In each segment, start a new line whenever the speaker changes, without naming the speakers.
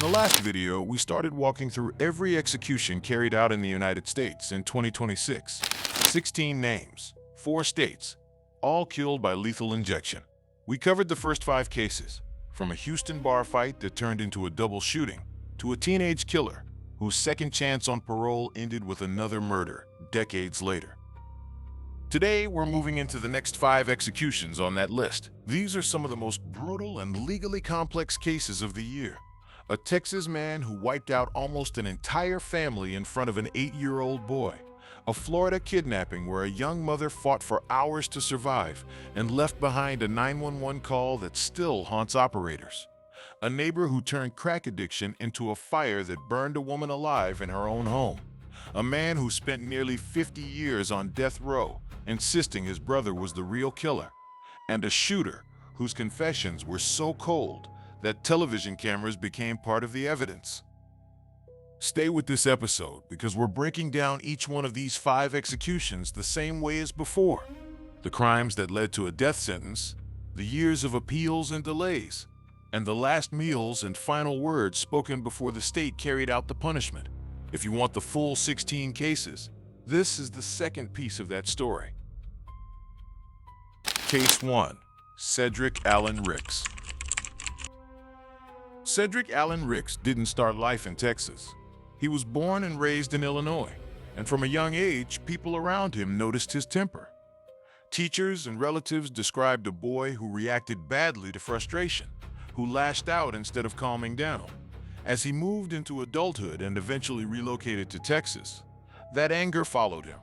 the last video, we started walking through every execution carried out in the United States in 2026. 16 names, 4 states, all killed by lethal injection. We covered the first 5 cases, from a Houston bar fight that turned into a double shooting, to a teenage killer whose second chance on parole ended with another murder decades later. Today, we're moving into the next 5 executions on that list. These are some of the most brutal and legally complex cases of the year. A Texas man who wiped out almost an entire family in front of an 8-year-old boy. A Florida kidnapping where a young mother fought for hours to survive and left behind a 911 call that still haunts operators. A neighbor who turned crack addiction into a fire that burned a woman alive in her own home. A man who spent nearly 50 years on death row, insisting his brother was the real killer. And a shooter whose confessions were so cold that television cameras became part of the evidence. Stay with this episode because we're breaking down each one of these 5 executions the same way as before. The crimes that led to a death sentence, the years of appeals and delays, and the last meals and final words spoken before the state carried out the punishment. If you want the full 16 cases, this is the second piece of that story. Case 1. Cedric Allen Ricks. Cedric Allen Ricks didn't start life in Texas. He was born and raised in Illinois, and from a young age, people around him noticed his temper. Teachers and relatives described a boy who reacted badly to frustration, who lashed out instead of calming down. As he moved into adulthood and eventually relocated to Texas, that anger followed him.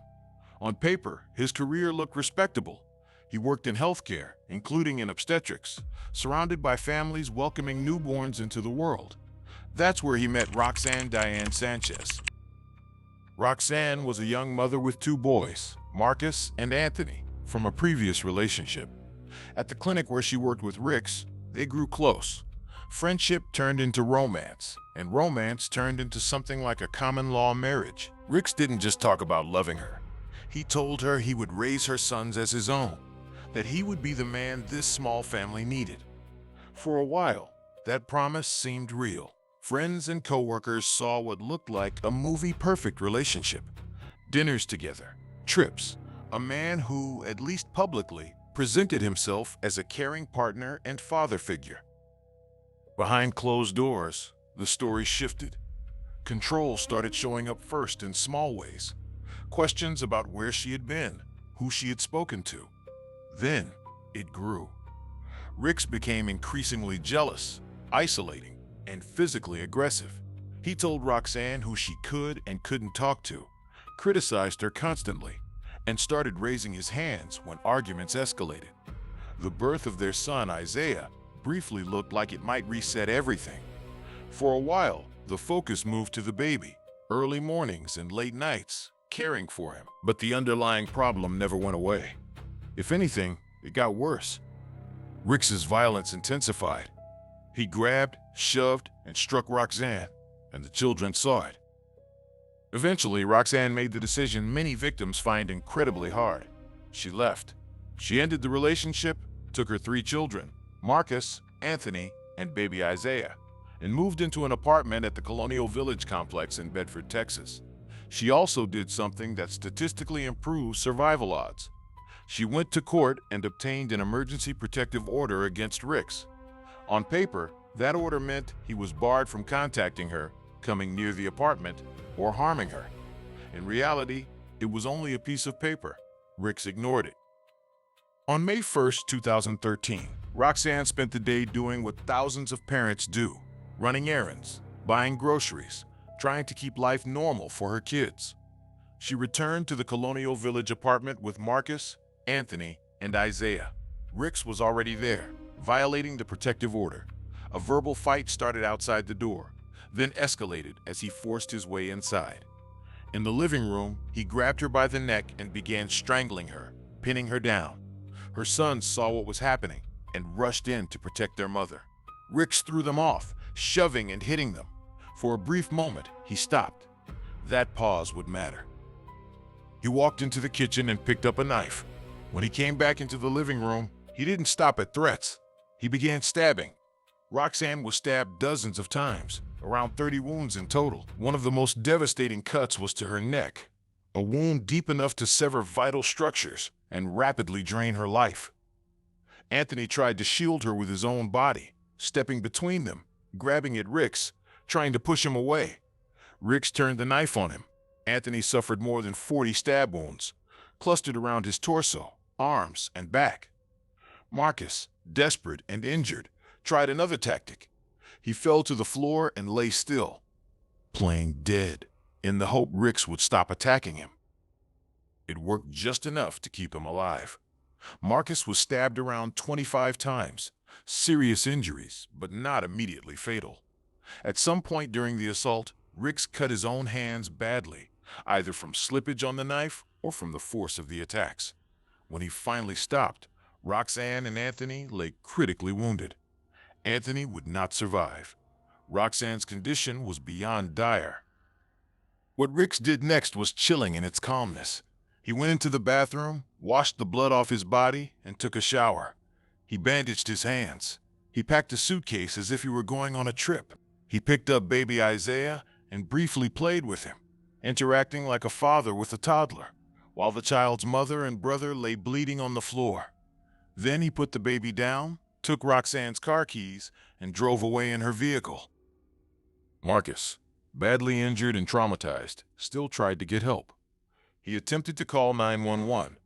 On paper, his career looked respectable. He worked in healthcare, including in obstetrics, surrounded by families welcoming newborns into the world. That's where he met Roxanne Diane Sanchez. Roxanne was a young mother with 2 boys, Marcus and Anthony, from a previous relationship. At the clinic where she worked with Ricks, they grew close. Friendship turned into romance, and romance turned into something like a common-law marriage. Ricks didn't just talk about loving her. He told her he would raise her sons as his own, that he would be the man this small family needed. For a while, that promise seemed real. Friends and coworkers saw what looked like a movie-perfect relationship. Dinners together, trips, a man who, at least publicly, presented himself as a caring partner and father figure. Behind closed doors, the story shifted. Control started showing up first in small ways. Questions about where she had been, who she had spoken to. Then, it grew. Ricks became increasingly jealous, isolating, and physically aggressive. He told Roxanne who she could and couldn't talk to, criticized her constantly, and started raising his hands when arguments escalated. The birth of their son, Isaiah, briefly looked like it might reset everything. For a while, the focus moved to the baby, early mornings and late nights, caring for him. But the underlying problem never went away. If anything, it got worse. Ricks's violence intensified. He grabbed, shoved, and struck Roxanne, and the children saw it. Eventually, Roxanne made the decision many victims find incredibly hard. She left. She ended the relationship, took her 3 children, Marcus, Anthony, and baby Isaiah, and moved into an apartment at the Colonial Village complex in Bedford, Texas. She also did something that statistically improved survival odds. She went to court and obtained an emergency protective order against Ricks. On paper, that order meant he was barred from contacting her, coming near the apartment, or harming her. In reality, it was only a piece of paper. Ricks ignored it. On May 1st, 2013, Roxanne spent the day doing what thousands of parents do, running errands, buying groceries, trying to keep life normal for her kids. She returned to the Colonial Village apartment with Marcus, Anthony, and Isaiah. Ricks was already there, violating the protective order. A verbal fight started outside the door, then escalated as he forced his way inside. In the living room, he grabbed her by the neck and began strangling her, pinning her down. Her sons saw what was happening and rushed in to protect their mother. Ricks threw them off, shoving and hitting them. For a brief moment, he stopped. That pause would matter. He walked into the kitchen and picked up a knife. When he came back into the living room, he didn't stop at threats. He began stabbing. Roxanne was stabbed dozens of times, around 30 wounds in total. One of the most devastating cuts was to her neck, a wound deep enough to sever vital structures and rapidly drain her life. Anthony tried to shield her with his own body, stepping between them, grabbing at Ricks, trying to push him away. Ricks turned the knife on him. Anthony suffered more than 40 stab wounds, clustered around his torso, arms, and back. Marcus, desperate and injured, tried another tactic. He fell to the floor and lay still, playing dead, in the hope Ricks would stop attacking him. It worked just enough to keep him alive. Marcus was stabbed around 25 times, serious injuries, but not immediately fatal. At some point during the assault, Ricks cut his own hands badly, either from slippage on the knife or from the force of the attacks. When he finally stopped, Roxanne and Anthony lay critically wounded. Anthony would not survive. Roxanne's condition was beyond dire. What Ricks did next was chilling in its calmness. He went into the bathroom, washed the blood off his body, and took a shower. He bandaged his hands. He packed a suitcase as if he were going on a trip. He picked up baby Isaiah and briefly played with him, interacting like a father with a toddler, while the child's mother and brother lay bleeding on the floor. Then he put the baby down, took Roxanne's car keys, and drove away in her vehicle. Marcus, badly injured and traumatized, still tried to get help. He attempted to call 911,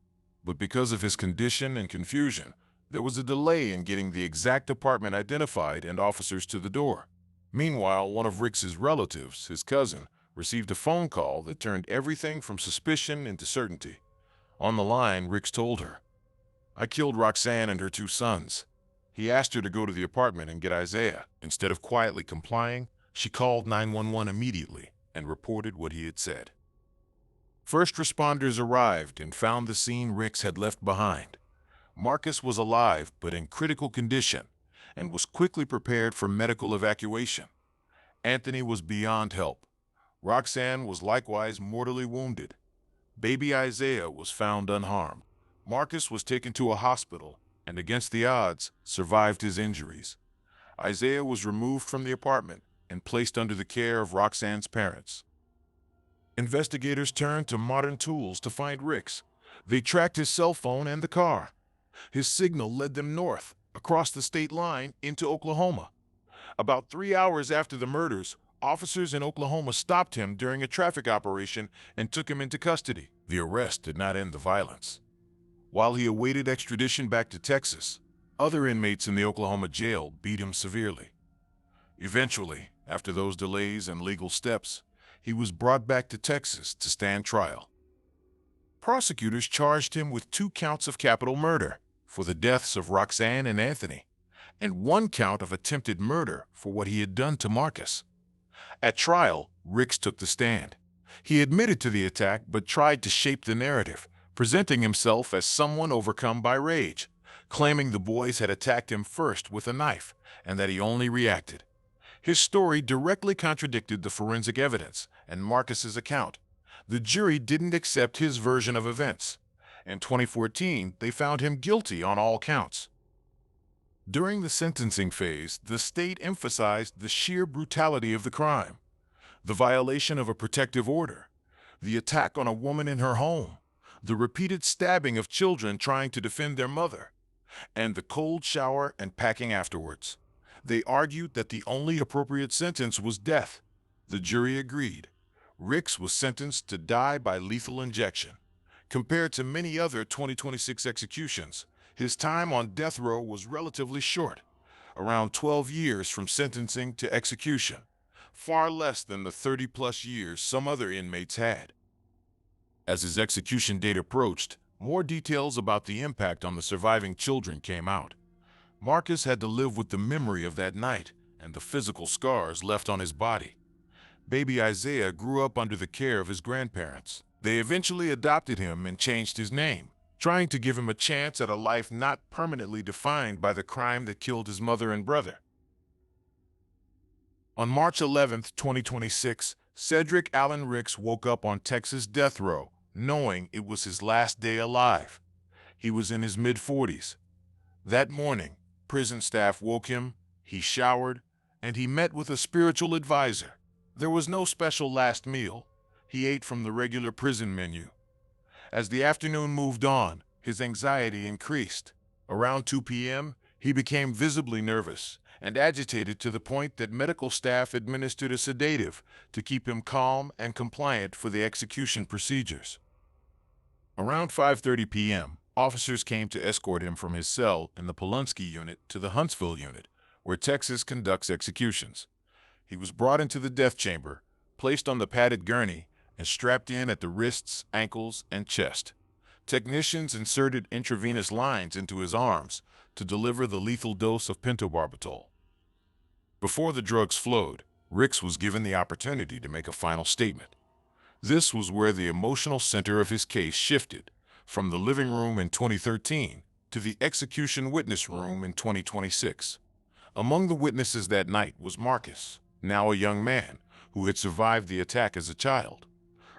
but because of his condition and confusion, there was a delay in getting the exact apartment identified and officers to the door. Meanwhile, one of Ricks's relatives, his cousin, received a phone call that turned everything from suspicion into certainty. On the line, Ricks told her, "I killed Roxanne and her 2 sons." He asked her to go to the apartment and get Isaiah. Instead of quietly complying, she called 911 immediately and reported what he had said. First responders arrived and found the scene Ricks had left behind. Marcus was alive but in critical condition and was quickly prepared for medical evacuation. Anthony was beyond help. Roxanne was likewise mortally wounded. Baby Isaiah was found unharmed. Marcus was taken to a hospital and, against the odds, survived his injuries. Isaiah was removed from the apartment and placed under the care of Roxanne's parents. Investigators turned to modern tools to find Ricks. They tracked his cell phone and the car. His signal led them north, across the state line, into Oklahoma. About 3 hours after the murders, officers in Oklahoma stopped him during a traffic operation and took him into custody. The arrest did not end the violence. While he awaited extradition back to Texas, other inmates in the Oklahoma jail beat him severely. Eventually, after those delays and legal steps, he was brought back to Texas to stand trial. Prosecutors charged him with 2 counts of capital murder for the deaths of Roxanne and Anthony, and 1 count of attempted murder for what he had done to Marcus. At trial, Ricks took the stand. He admitted to the attack but tried to shape the narrative, presenting himself as someone overcome by rage, claiming the boys had attacked him first with a knife and that he only reacted. His story directly contradicted the forensic evidence and Marcus's account. The jury didn't accept his version of events. In 2014, they found him guilty on all counts. During the sentencing phase, the state emphasized the sheer brutality of the crime, the violation of a protective order, the attack on a woman in her home, the repeated stabbing of children trying to defend their mother, and the cold shower and packing afterwards. They argued that the only appropriate sentence was death. The jury agreed. Ricks was sentenced to die by lethal injection. Compared to many other 2026 executions, his time on death row was relatively short, around 12 years from sentencing to execution, far less than the 30-plus years some other inmates had. As his execution date approached, more details about the impact on the surviving children came out. Marcus had to live with the memory of that night and the physical scars left on his body. Baby Isaiah grew up under the care of his grandparents. They eventually adopted him and changed his name, trying to give him a chance at a life not permanently defined by the crime that killed his mother and brother. On March 11, 2026, Cedric Allen Ricks woke up on Texas death row, knowing it was his last day alive. He was in his mid-40s. That morning, prison staff woke him, he showered, and he met with a spiritual advisor. There was no special last meal. He ate from the regular prison menu. As the afternoon moved on, his anxiety increased. Around 2 p.m., he became visibly nervous and agitated to the point that medical staff administered a sedative to keep him calm and compliant for the execution procedures. Around 5:30 p.m., officers came to escort him from his cell in the Polunsky unit to the Huntsville unit, where Texas conducts executions. He was brought into the death chamber, placed on the padded gurney, and strapped in at the wrists, ankles, and chest. Technicians inserted intravenous lines into his arms to deliver the lethal dose of pentobarbital. Before the drugs flowed, Ricks was given the opportunity to make a final statement. This was where the emotional center of his case shifted, from the living room in 2013 to the execution witness room in 2026. Among the witnesses that night was Marcus, now a young man, who had survived the attack as a child.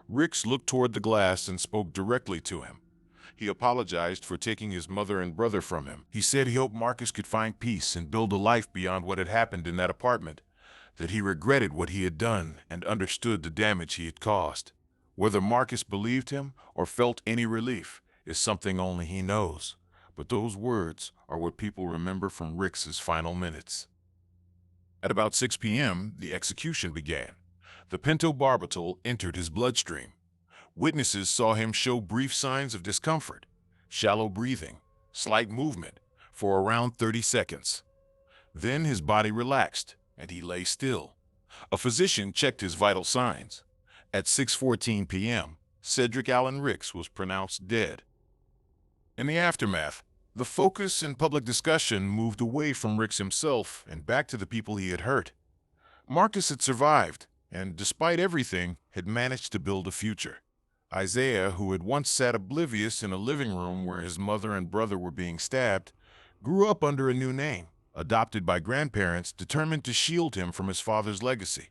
Ricks looked toward the glass and spoke directly to him. He apologized for taking his mother and brother from him. He said he hoped Marcus could find peace and build a life beyond what had happened in that apartment, that he regretted what he had done and understood the damage he had caused. Whether Marcus believed him or felt any relief is something only he knows, but those words are what people remember from Ricks's final minutes. At about 6 p.m., the execution began. The pentobarbital entered his bloodstream. Witnesses saw him show brief signs of discomfort, shallow breathing, slight movement, for around 30 seconds. Then his body relaxed, and he lay still. A physician checked his vital signs. At 6:14 p.m., Cedric Allen Ricks was pronounced dead. In the aftermath, the focus in public discussion moved away from Ricks himself and back to the people he had hurt. Marcus had survived, and despite everything, had managed to build a future. Isaiah, who had once sat oblivious in a living room where his mother and brother were being stabbed, grew up under a new name, adopted by grandparents determined to shield him from his father's legacy.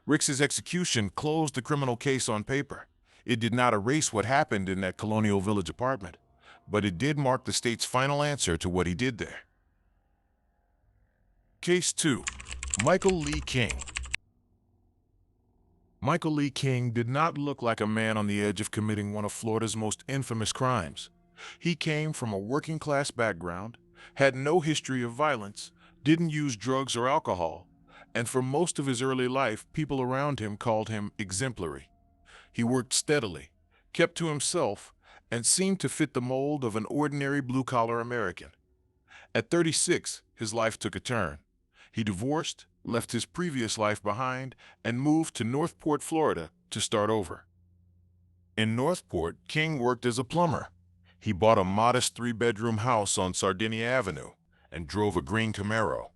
Ricks's execution closed the criminal case on paper. It did not erase what happened in that Colonial Village apartment, but it did mark the state's final answer to what he did there. Case 2. Michael Lee King. Michael Lee King did not look like a man on the edge of committing one of Florida's most infamous crimes. He came from a working-class background, had no history of violence, didn't use drugs or alcohol, and for most of his early life, people around him called him exemplary. He worked steadily, kept to himself, and seemed to fit the mold of an ordinary blue-collar American. At 36, his life took a turn. He divorced, left his previous life behind, and moved to Northport, Florida, to start over. In Northport, King worked as a plumber. He bought a modest 3-bedroom house on Sardinia Avenue and drove a green Camaro.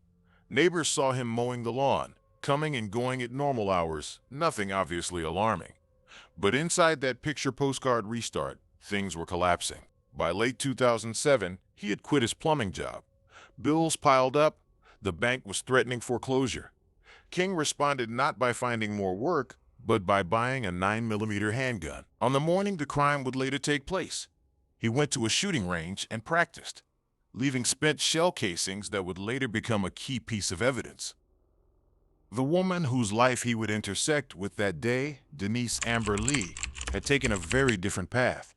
Neighbors saw him mowing the lawn, coming and going at normal hours, nothing obviously alarming. But inside that picture postcard restart, things were collapsing. By late 2007, he had quit his plumbing job. Bills piled up. The bank was threatening foreclosure. King responded not by finding more work, but by buying a 9mm handgun. On the morning the crime would later take place, he went to a shooting range and practiced, leaving spent shell casings that would later become a key piece of evidence. The woman whose life he would intersect with that day, Denise Amber Lee, had taken a very different path.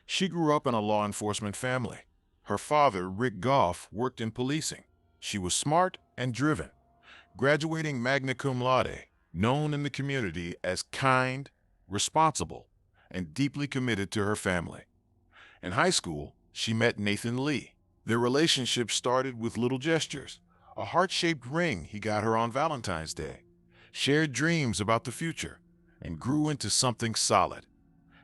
She grew up in a law enforcement family. Her father, Rick Goff, worked in policing. She was smart and driven, graduating magna cum laude, known in the community as kind, responsible, and deeply committed to her family. In high school, she met Nathan Lee. Their relationship started with little gestures, a heart-shaped ring he got her on Valentine's Day, shared dreams about the future, and grew into something solid.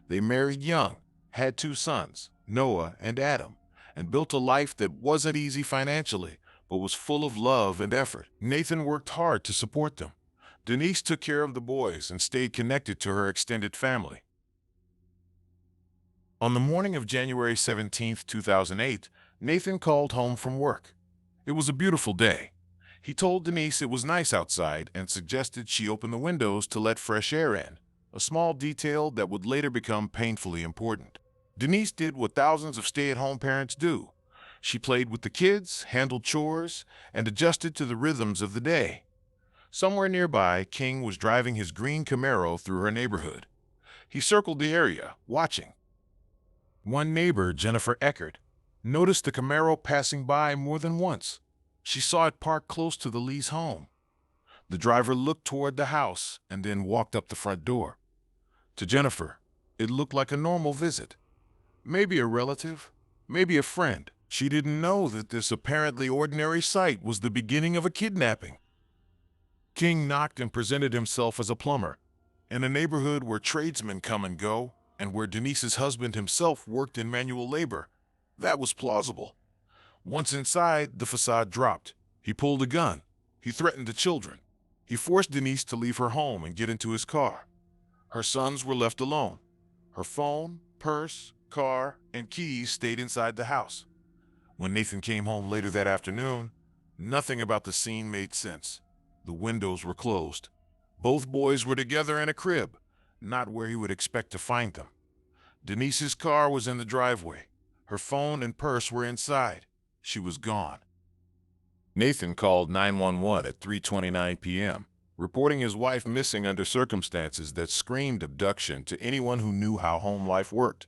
They married young, had 2 sons, Noah and Adam, and built a life that wasn't easy financially, but was full of love and effort. Nathan worked hard to support them. Denise took care of the boys and stayed connected to her extended family. On the morning of January 17, 2008, Nathan called home from work. It was a beautiful day. He told Denise it was nice outside and suggested she open the windows to let fresh air in, a small detail that would later become painfully important. Denise did what thousands of stay-at-home parents do. She played with the kids, handled chores, and adjusted to the rhythms of the day. Somewhere nearby, King was driving his green Camaro through her neighborhood. He circled the area, watching. One neighbor, Jennifer Eckert, noticed the Camaro passing by more than once. She saw it parked close to the Lee's home. The driver looked toward the house and then walked up the front door. To Jennifer, it looked like a normal visit. Maybe a relative, maybe a friend. She didn't know that this apparently ordinary sight was the beginning of a kidnapping. King knocked and presented himself as a plumber. In a neighborhood where tradesmen come and go, and where Denise's husband himself worked in manual labor, that was plausible. Once inside, the facade dropped. He pulled a gun. He threatened the children. He forced Denise to leave her home and get into his car. Her sons were left alone. Her phone, purse, car, and keys stayed inside the house. When Nathan came home later that afternoon, nothing about the scene made sense. The windows were closed. Both boys were together in a crib, not where he would expect to find them. Denise's car was in the driveway. Her phone and purse were inside. She was gone. Nathan called 911 at 3:29 p.m., reporting his wife missing under circumstances that screamed abduction to anyone who knew how home life worked.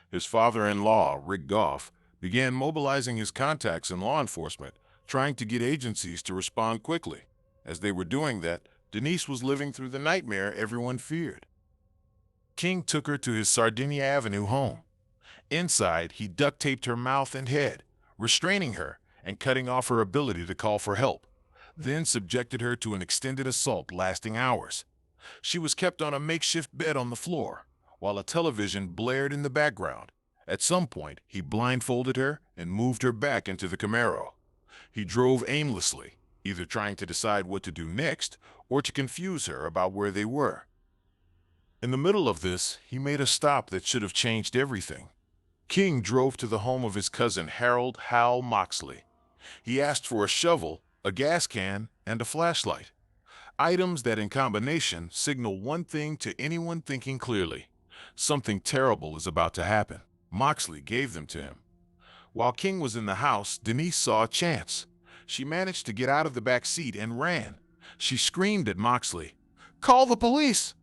His father-in-law, Rick Goff, began mobilizing his contacts in law enforcement, trying to get agencies to respond quickly. As they were doing that, Denise was living through the nightmare everyone feared. King took her to his Sardinia Avenue home. Inside, he duct-taped her mouth and head, restraining her and cutting off her ability to call for help, then subjected her to an extended assault lasting hours. She was kept on a makeshift bed on the floor, while a television blared in the background. At some point, he blindfolded her and moved her back into the Camaro. He drove aimlessly, either trying to decide what to do next or to confuse her about where they were. In the middle of this, he made a stop that should have changed everything. King drove to the home of his cousin Harold Hal Moxley. He asked for a shovel, a gas can, and a flashlight. Items that in combination signal one thing to anyone thinking clearly. Something terrible is about to happen. Moxley gave them to him. While King was in the house, Denise saw a chance. She managed to get out of the back seat and ran. She screamed at Moxley, "Call the police!"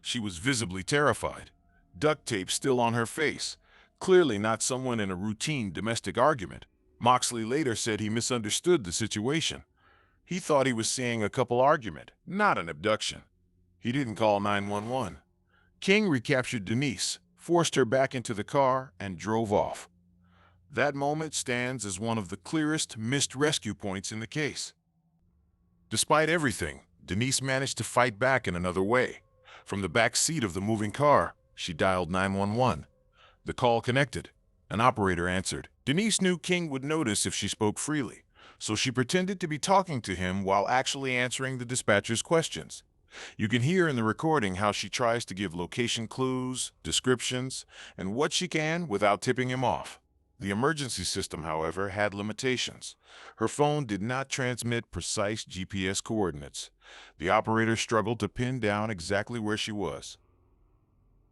She was visibly terrified, duct tape still on her face, clearly not someone in a routine domestic argument. Moxley later said he misunderstood the situation. He thought he was seeing a couple argument, not an abduction. He didn't call 911. King recaptured Denise, forced her back into the car, and drove off. That moment stands as one of the clearest missed rescue points in the case. Despite everything, Denise managed to fight back in another way. From the back seat of the moving car, she dialed 911. The call connected. An operator answered. Denise knew King would notice if she spoke freely, so she pretended to be talking to him while actually answering the dispatcher's questions. You can hear in the recording how she tries to give location clues, descriptions, and what she can without tipping him off. The emergency system, however, had limitations. Her phone did not transmit precise GPS coordinates. The operator struggled to pin down exactly where she was.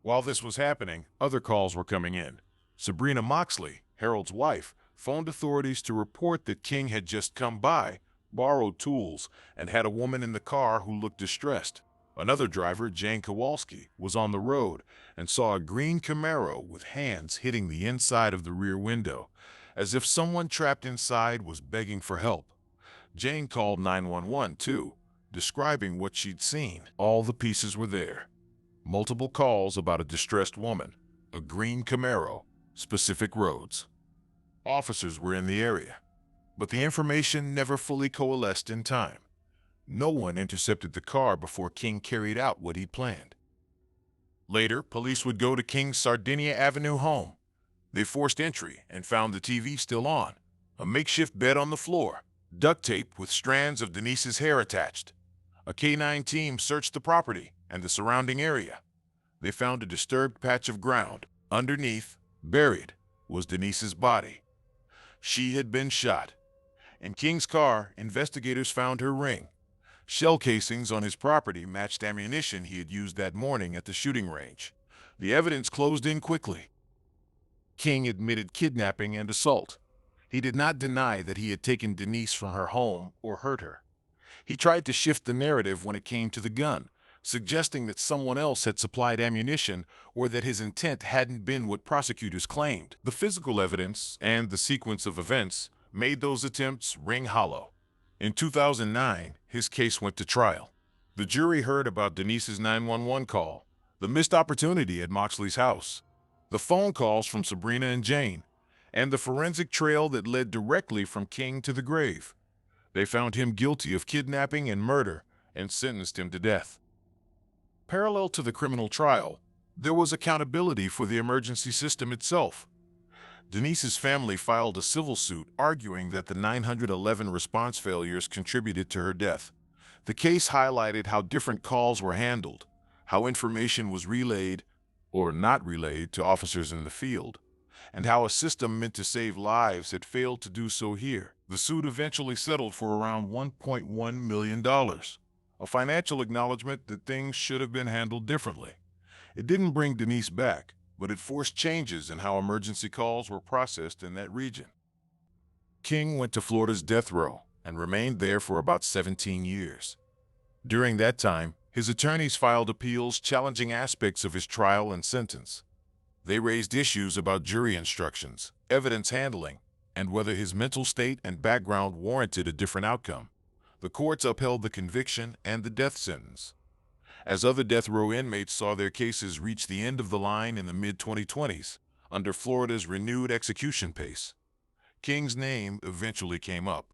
While this was happening, other calls were coming in. Sabrina Moxley, Harold's wife, phoned authorities to report that King had just come by, borrowed tools, and had a woman in the car who looked distressed. Another driver, Jane Kowalski, was on the road and saw a green Camaro with hands hitting the inside of the rear window, as if someone trapped inside was begging for help. Jane called 911 too, describing what she'd seen. All the pieces were there. Multiple calls about a distressed woman, a green Camaro, specific roads. Officers were in the area, but the information never fully coalesced in time. No one intercepted the car before King carried out what he'd planned. Later, police would go to King's Sardinia Avenue home. They forced entry and found the TV still on, a makeshift bed on the floor, duct tape with strands of Denise's hair attached. A K-9 team searched the property and the surrounding area. They found a disturbed patch of ground. Underneath, buried, was Denise's body. She had been shot. In King's car, investigators found her ring. Shell casings on his property matched ammunition he had used that morning at the shooting range. The evidence closed in quickly. King admitted kidnapping and assault. He did not deny that he had taken Denise from her home or hurt her. He tried to shift the narrative when it came to the gun, suggesting that someone else had supplied ammunition or that his intent hadn't been what prosecutors claimed. The physical evidence and the sequence of events made those attempts ring hollow. In 2009, his case went to trial. The jury heard about Denise's 911 call, the missed opportunity at Moxley's house, the phone calls from Sabrina and Jane, and the forensic trail that led directly from King to the grave. They found him guilty of kidnapping and murder and sentenced him to death. Parallel to the criminal trial, there was accountability for the emergency system itself. Denise's family filed a civil suit arguing that the 911 response failures contributed to her death. The case highlighted how different calls were handled, how information was relayed or not relayed to officers in the field, and how a system meant to save lives had failed to do so here. The suit eventually settled for around $1.1 million, a financial acknowledgement that things should have been handled differently. It didn't bring Denise back, but it forced changes in how emergency calls were processed in that region. King went to Florida's death row and remained there for about 17 years. During that time, his attorneys filed appeals challenging aspects of his trial and sentence. They raised issues about jury instructions, evidence handling, and whether his mental state and background warranted a different outcome. The courts upheld the conviction and the death sentence. As other death row inmates saw their cases reach the end of the line in the mid-2020s, under Florida's renewed execution pace, King's name eventually came up.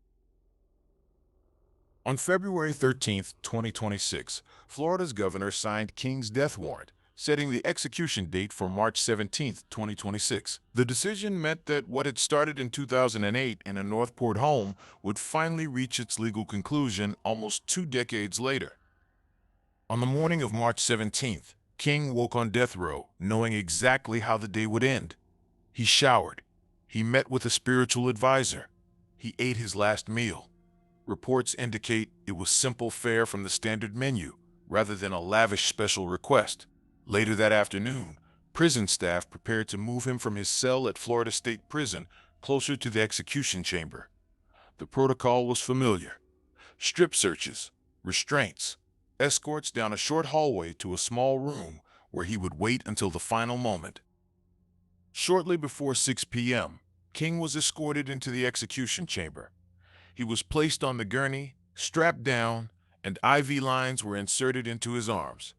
On February 13, 2026, Florida's governor signed King's death warrant, setting the execution date for March 17, 2026. The decision meant that what had started in 2008 in a Northport home would finally reach its legal conclusion almost 2 decades later. On the morning of March 17th, King woke on death row, knowing exactly how the day would end. He showered. He met with a spiritual advisor. He ate his last meal. Reports indicate it was simple fare from the standard menu, rather than a lavish special request. Later that afternoon, prison staff prepared to move him from his cell at Florida State Prison closer to the execution chamber. The protocol was familiar. Strip searches, restraints, escorts down a short hallway to a small room where he would wait until the final moment. Shortly before 6 p.m., King was escorted into the execution chamber. He was placed on the gurney, strapped down, and IV lines were inserted into his arms.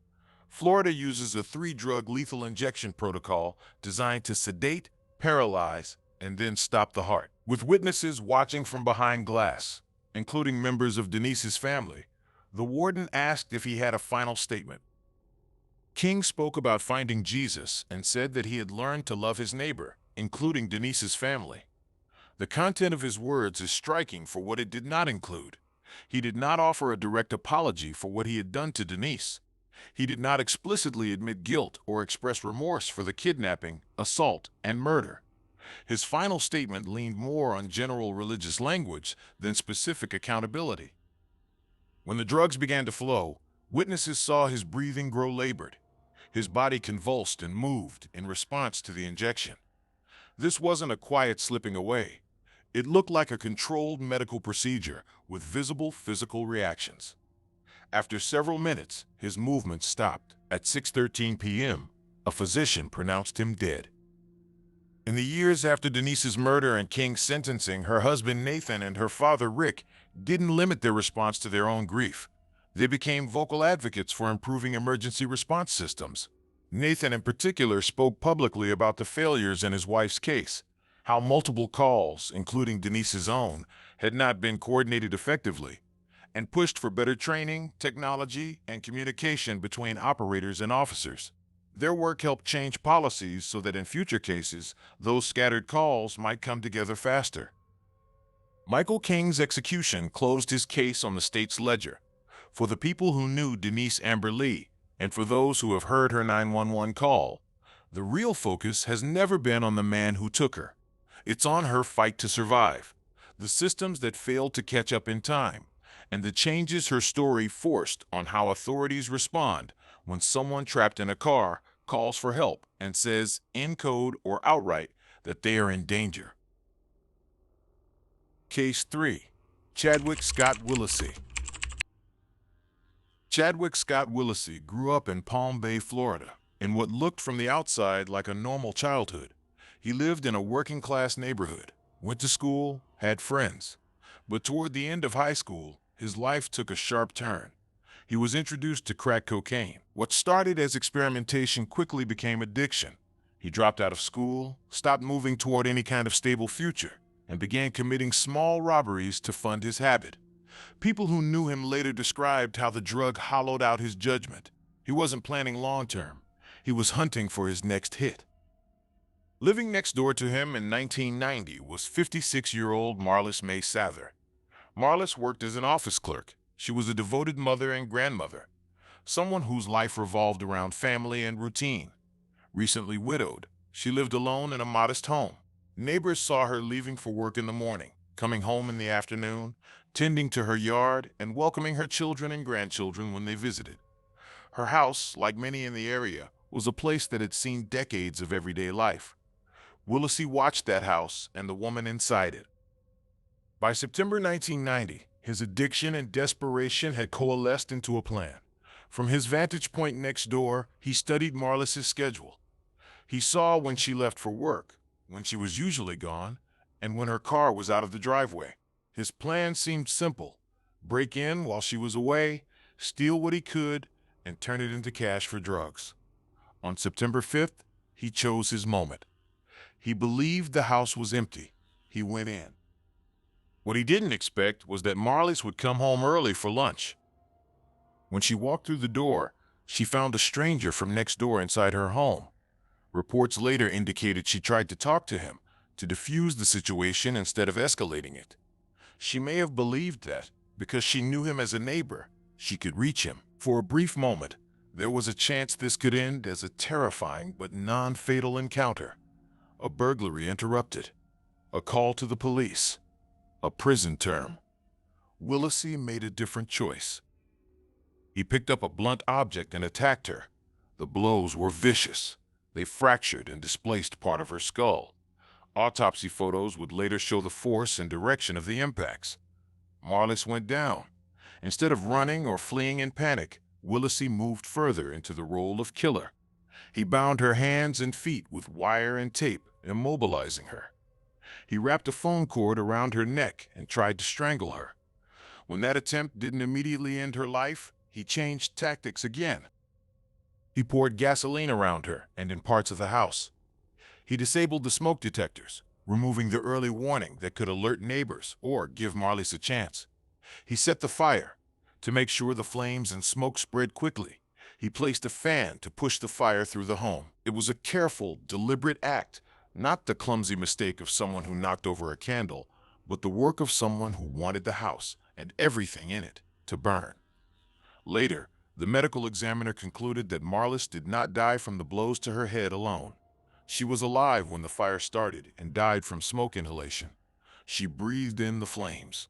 Florida uses a 3-drug lethal injection protocol designed to sedate, paralyze, and then stop the heart. With witnesses watching from behind glass, including members of Denise's family, the warden asked if he had a final statement. King spoke about finding Jesus and said that he had learned to love his neighbor, including Denise's family. The content of his words is striking for what it did not include. He did not offer a direct apology for what he had done to Denise. He did not explicitly admit guilt or express remorse for the kidnapping, assault, and murder. His final statement leaned more on general religious language than specific accountability. When the drugs began to flow, witnesses saw his breathing grow labored. His body convulsed and moved in response to the injection. This wasn't a quiet slipping away. It looked like a controlled medical procedure with visible physical reactions. After several minutes, his movements stopped. At 6:13 p.m., a physician pronounced him dead. In the years after Denise's murder and King's sentencing, her husband Nathan and her father Rick didn't limit their response to their own grief. They became vocal advocates for improving emergency response systems. Nathan in particular spoke publicly about the failures in his wife's case, how multiple calls, including Denise's own, had not been coordinated effectively, and pushed for better training, technology, and communication between operators and officers. Their work helped change policies so that in future cases, those scattered calls might come together faster. Michael King's execution closed his case on the state's ledger. For the people who knew Denise Amber Lee, and for those who have heard her 911 call, the real focus has never been on the man who took her. It's on her fight to survive, the systems that failed to catch up in time, and the changes her story forced on how authorities respond when someone trapped in a car calls for help and says, in code or outright, that they are in danger. Case 3. Chadwick Scott Willacy. Chadwick Scott Willacy grew up in Palm Bay, Florida, in what looked from the outside like a normal childhood. He lived in a working-class neighborhood, went to school, had friends. But toward the end of high school, his life took a sharp turn. He was introduced to crack cocaine. What started as experimentation quickly became addiction. He dropped out of school, stopped moving toward any kind of stable future, and began committing small robberies to fund his habit. People who knew him later described how the drug hollowed out his judgment. He wasn't planning long-term. He was hunting for his next hit. Living next door to him in 1990 was 56-year-old Marlis May Sather. Marlis worked as an office clerk. She was a devoted mother and grandmother, someone whose life revolved around family and routine. Recently widowed, she lived alone in a modest home. Neighbors saw her leaving for work in the morning, coming home in the afternoon, tending to her yard, and welcoming her children and grandchildren when they visited. Her house, like many in the area, was a place that had seen decades of everyday life. Willacy watched that house and the woman inside it. By September 1990, his addiction and desperation had coalesced into a plan. From his vantage point next door, he studied Marlis's schedule. He saw when she left for work, when she was usually gone, and when her car was out of the driveway. His plan seemed simple: break in while she was away, steal what he could, and turn it into cash for drugs. On September 5th, he chose his moment. He believed the house was empty. He went in. What he didn't expect was that Marlis would come home early for lunch. When she walked through the door, she found a stranger from next door inside her home. Reports later indicated she tried to talk to him, to defuse the situation instead of escalating it. She may have believed that, because she knew him as a neighbor, she could reach him. For a brief moment, there was a chance this could end as a terrifying but non-fatal encounter. A burglary interrupted. A call to the police. A prison term. Willacy made a different choice. He picked up a blunt object and attacked her. The blows were vicious. They fractured and displaced part of her skull. Autopsy photos would later show the force and direction of the impacts. Marlis went down. Instead of running or fleeing in panic, Willacy moved further into the role of killer. He bound her hands and feet with wire and tape, immobilizing her. He wrapped a phone cord around her neck and tried to strangle her. When that attempt didn't immediately end her life, he changed tactics again. He poured gasoline around her and in parts of the house. He disabled the smoke detectors, removing the early warning that could alert neighbors or give Marlis a chance. He set the fire. To make sure the flames and smoke spread quickly, he placed a fan to push the fire through the home. It was a careful, deliberate act, not the clumsy mistake of someone who knocked over a candle, but the work of someone who wanted the house and everything in it to burn. Later, the medical examiner concluded that Marlis did not die from the blows to her head alone. She was alive when the fire started and died from smoke inhalation. She breathed in the flames.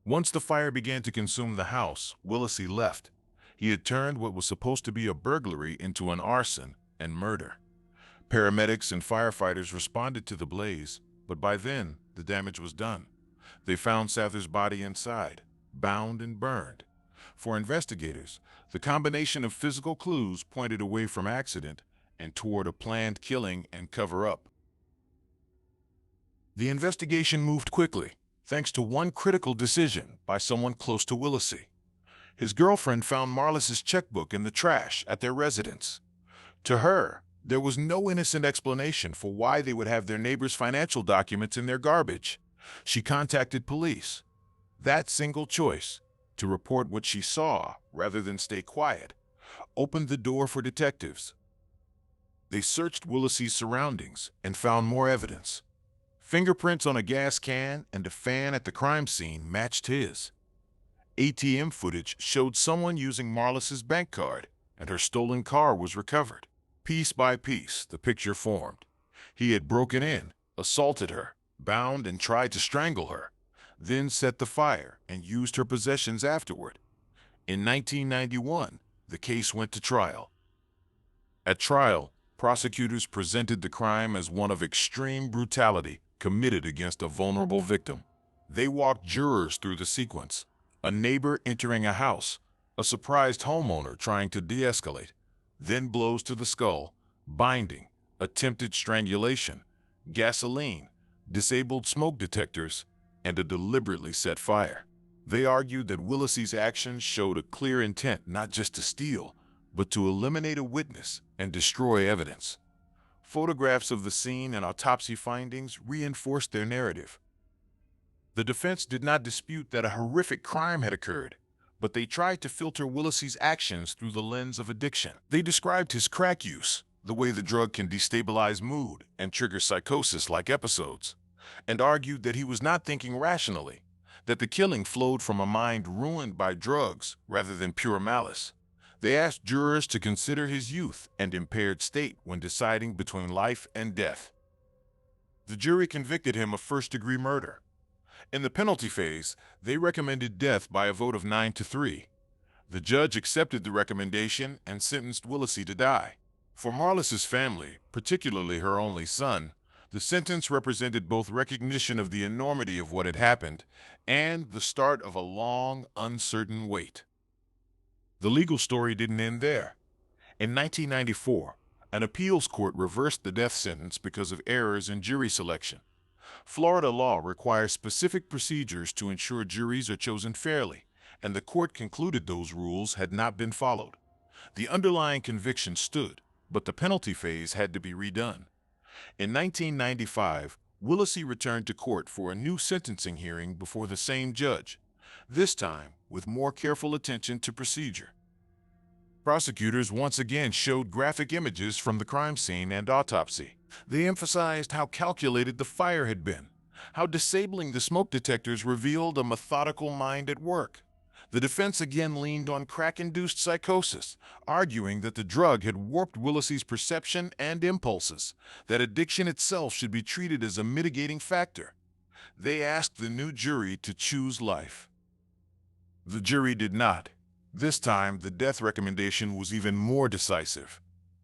Once the fire began to consume the house, Willacy left. He had turned what was supposed to be a burglary into an arson and murder. Paramedics and firefighters responded to the blaze, but by then, the damage was done. They found Sather's body inside, bound and burned. For investigators, the combination of physical clues pointed away from accident and toward a planned killing and cover-up. The investigation moved quickly, thanks to one critical decision by someone close to Willacy. His girlfriend found Marlis's checkbook in the trash at their residence. To her, there was no innocent explanation for why they would have their neighbor's financial documents in their garbage. She contacted police. That single choice, to report what she saw rather than stay quiet, opened the door for detectives. They searched Willacy's surroundings and found more evidence. Fingerprints on a gas can and a fan at the crime scene matched his. ATM footage showed someone using Marlis's bank card, and her stolen car was recovered. Piece by piece, the picture formed. He had broken in, assaulted her, bound and tried to strangle her, then set the fire and used her possessions afterward. In 1991, the case went to trial. At trial, prosecutors presented the crime as one of extreme brutality committed against a vulnerable victim. They walked jurors through the sequence: a neighbor entering a house, A surprised homeowner trying to de-escalate, then blows to the skull, binding, attempted strangulation, gasoline, disabled smoke detectors, and a deliberately set fire. They argued that Willisey's actions showed a clear intent not just to steal, but to eliminate a witness and destroy evidence. Photographs of the scene and autopsy findings reinforced their narrative. The defense did not dispute that a horrific crime had occurred, but they tried to filter Willisey's actions through the lens of addiction. They described his crack use, the way the drug can destabilize mood and trigger psychosis-like episodes, and argued that he was not thinking rationally, that the killing flowed from a mind ruined by drugs rather than pure malice. They asked jurors to consider his youth and impaired state when deciding between life and death. The jury convicted him of first-degree murder. In the penalty phase, they recommended death by a vote of 9-3. The judge accepted the recommendation and sentenced Willisey to die. For Marlis's family, particularly her only son, the sentence represented both recognition of the enormity of what had happened and the start of a long, uncertain wait. The legal story didn't end there. In 1994, an appeals court reversed the death sentence because of errors in jury selection. Florida law requires specific procedures to ensure juries are chosen fairly, and the court concluded those rules had not been followed. The underlying conviction stood, but the penalty phase had to be redone. In 1995, Willisey returned to court for a new sentencing hearing before the same judge, this time with more careful attention to procedure. Prosecutors once again showed graphic images from the crime scene and autopsy. They emphasized how calculated the fire had been, how disabling the smoke detectors revealed a methodical mind at work. The defense again leaned on crack-induced psychosis, arguing that the drug had warped Willisey's perception and impulses, that addiction itself should be treated as a mitigating factor. They asked the new jury to choose life. The jury did not. This time, the death recommendation was even more decisive.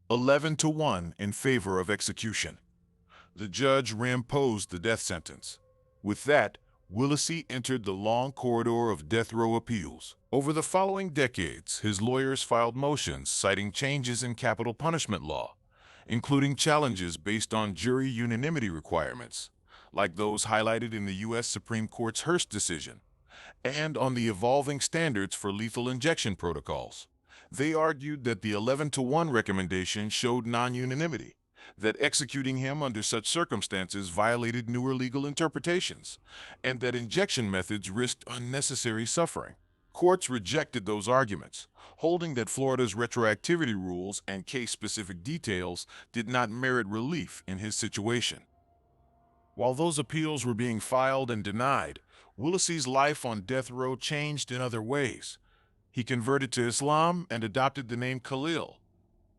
11-1 in favor of execution. The judge reimposed the death sentence. With that, Willisey entered the long corridor of death row appeals. Over the following decades, his lawyers filed motions citing changes in capital punishment law, including challenges based on jury unanimity requirements, like those highlighted in the U.S. Supreme Court's Hearst decision, and on the evolving standards for lethal injection protocols. They argued that the 11-1 recommendation showed non-unanimity, that executing him under such circumstances violated newer legal interpretations, and that injection methods risked unnecessary suffering. Courts rejected those arguments, holding that Florida's retroactivity rules and case-specific details did not merit relief in his situation. While those appeals were being filed and denied, Willisey's life on death row changed in other ways. He converted to Islam and adopted the name Khalil.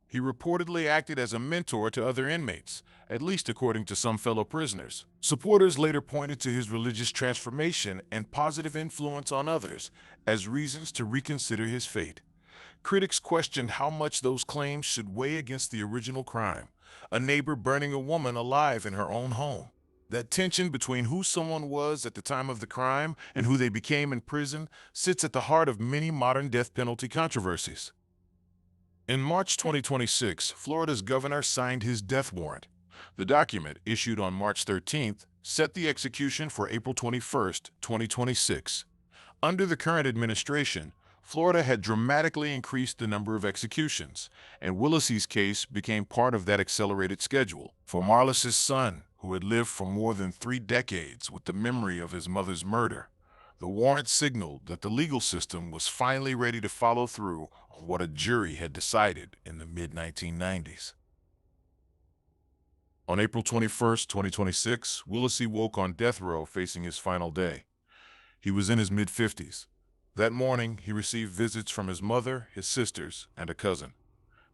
He reportedly acted as a mentor to other inmates, at least according to some fellow prisoners. Supporters later pointed to his religious transformation and positive influence on others as reasons to reconsider his fate. Critics questioned how much those claims should weigh against the original crime, a neighbor burning a woman alive in her own home. That tension between who someone was at the time of the crime and who they became in prison sits at the heart of many modern death penalty controversies. In March 2026, Florida's governor signed his death warrant. The document, issued on March 13th, set the execution for April 21, 2026. Under the current administration, Florida had dramatically increased the number of executions, and Willisey's case became part of that accelerated schedule. For Marlis's son, who had lived for more than 3 decades with the memory of his mother's murder, the warrant signaled that the legal system was finally ready to follow through on what a jury had decided in the mid-1990s. On April 21, 2026, Willisey woke on death row facing his final day. He was in his mid-50s. That morning, he received visits from his mother, his sisters, and a cousin.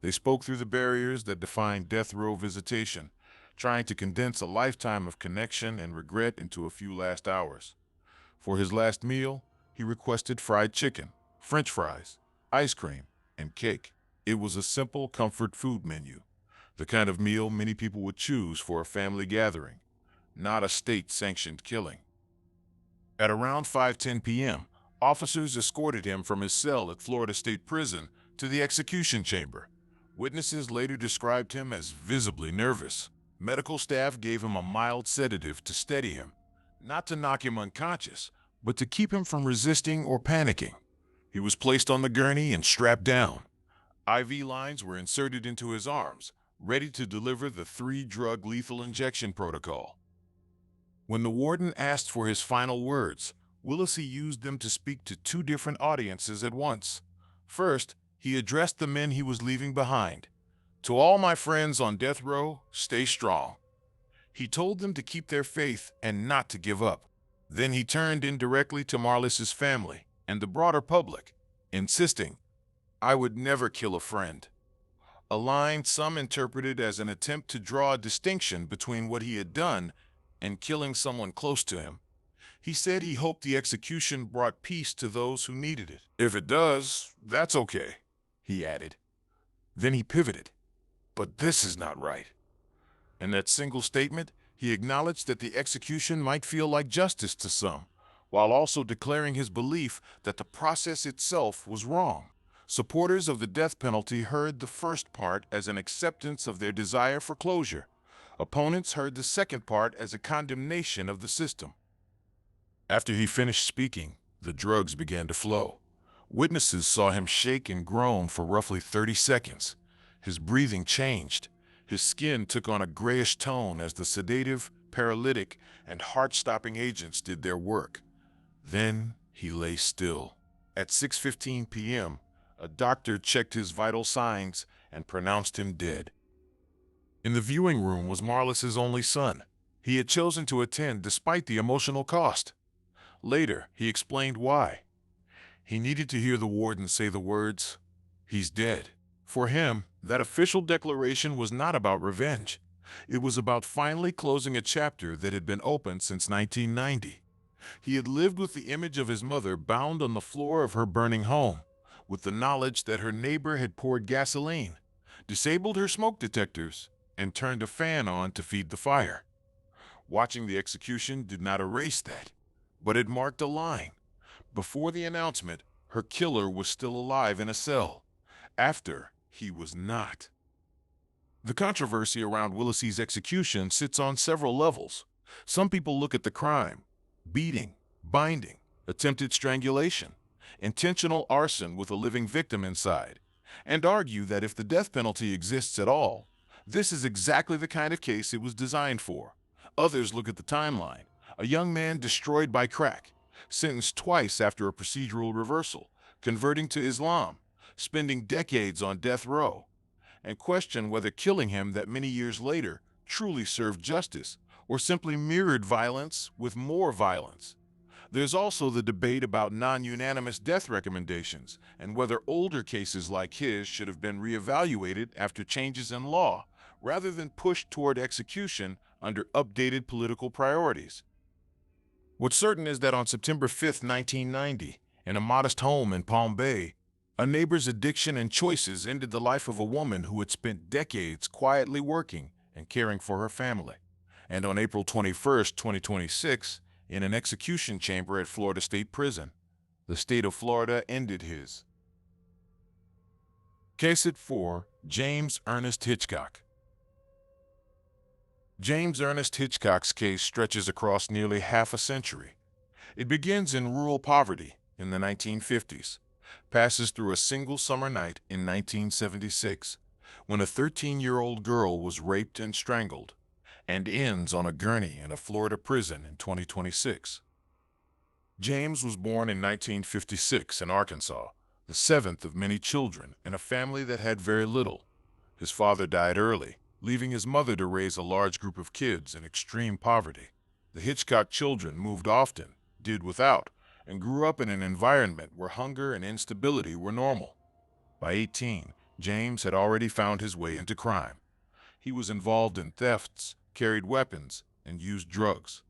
They spoke through the barriers that define death row visitation, trying to condense a lifetime of connection and regret into a few last hours. For his last meal, he requested fried chicken, French fries, ice cream, and cake. It was a simple comfort food menu, the kind of meal many people would choose for a family gathering, not a state-sanctioned killing. At around 5:10 p.m., Officers escorted him from his cell at Florida State Prison to the execution chamber. Witnesses later described him as visibly nervous. Medical staff gave him a mild sedative to steady him, not to knock him unconscious, but to keep him from resisting or panicking. He was placed on the gurney and strapped down. IV lines were inserted into his arms, ready to deliver the 3-drug lethal injection protocol. When the warden asked for his final words, Willacy used them to speak to 2 different audiences at once. First, he addressed the men he was leaving behind. "To all my friends on death row, stay strong." He told them to keep their faith and not to give up. Then he turned indirectly to Marlis's family and the broader public, insisting, "I would never kill a friend," a line some interpreted as an attempt to draw a distinction between what he had done and killing someone close to him. He said he hoped the execution brought peace to those who needed it. "If it does, that's okay," he added. Then he pivoted. "But this is not right." In that single statement, he acknowledged that the execution might feel like justice to some, while also declaring his belief that the process itself was wrong. Supporters of the death penalty heard the first part as an acceptance of their desire for closure. Opponents heard the second part as a condemnation of the system. After he finished speaking, the drugs began to flow. Witnesses saw him shake and groan for roughly 30 seconds. His breathing changed. His skin took on a grayish tone as the sedative, paralytic, and heart-stopping agents did their work. Then he lay still. At 6:15 p.m., a doctor checked his vital signs and pronounced him dead. In the viewing room was Marlis's only son. He had chosen to attend despite the emotional cost. Later, he explained why. He needed to hear the warden say the words, "He's dead." For him, that official declaration was not about revenge. It was about finally closing a chapter that had been open since 1990. He had lived with the image of his mother bound on the floor of her burning home, with the knowledge that her neighbor had poured gasoline, disabled her smoke detectors, and turned a fan on to feed the fire. Watching the execution did not erase that, but it marked a line. Before the announcement, her killer was still alive in a cell. After, he was not. The controversy around Willacy's execution sits on several levels. Some people look at the crime: beating, binding, attempted strangulation, intentional arson with a living victim inside, and argue that if the death penalty exists at all, this is exactly the kind of case it was designed for. Others look at the timeline: a young man destroyed by crack, sentenced twice after a procedural reversal, converting to Islam, spending decades on death row, and question whether killing him that many years later truly served justice or simply mirrored violence with more violence. There's also the debate about non-unanimous death recommendations and whether older cases like his should have been reevaluated after changes in law rather than pushed toward execution under updated political priorities. What's certain is that on September 5, 1990, in a modest home in Palm Bay, a neighbor's addiction and choices ended the life of a woman who had spent decades quietly working and caring for her family. And on April 21, 2026, in an execution chamber at Florida State Prison, the state of Florida ended his case for James Ernest Hitchcock. James Ernest Hitchcock's case stretches across nearly half a century. It begins in rural poverty in the 1950s, passes through a single summer night in 1976, when a 13-year-old girl was raped and strangled, and ends on a gurney in a Florida prison in 2026. James was born in 1956 in Arkansas, the 7th of many children in a family that had very little. His father died early, leaving his mother to raise a large group of kids in extreme poverty. The Hitchcock children moved often, did without, and grew up in an environment where hunger and instability were normal. By 18, James had already found his way into crime. He was involved in thefts, carried weapons, and used drugs.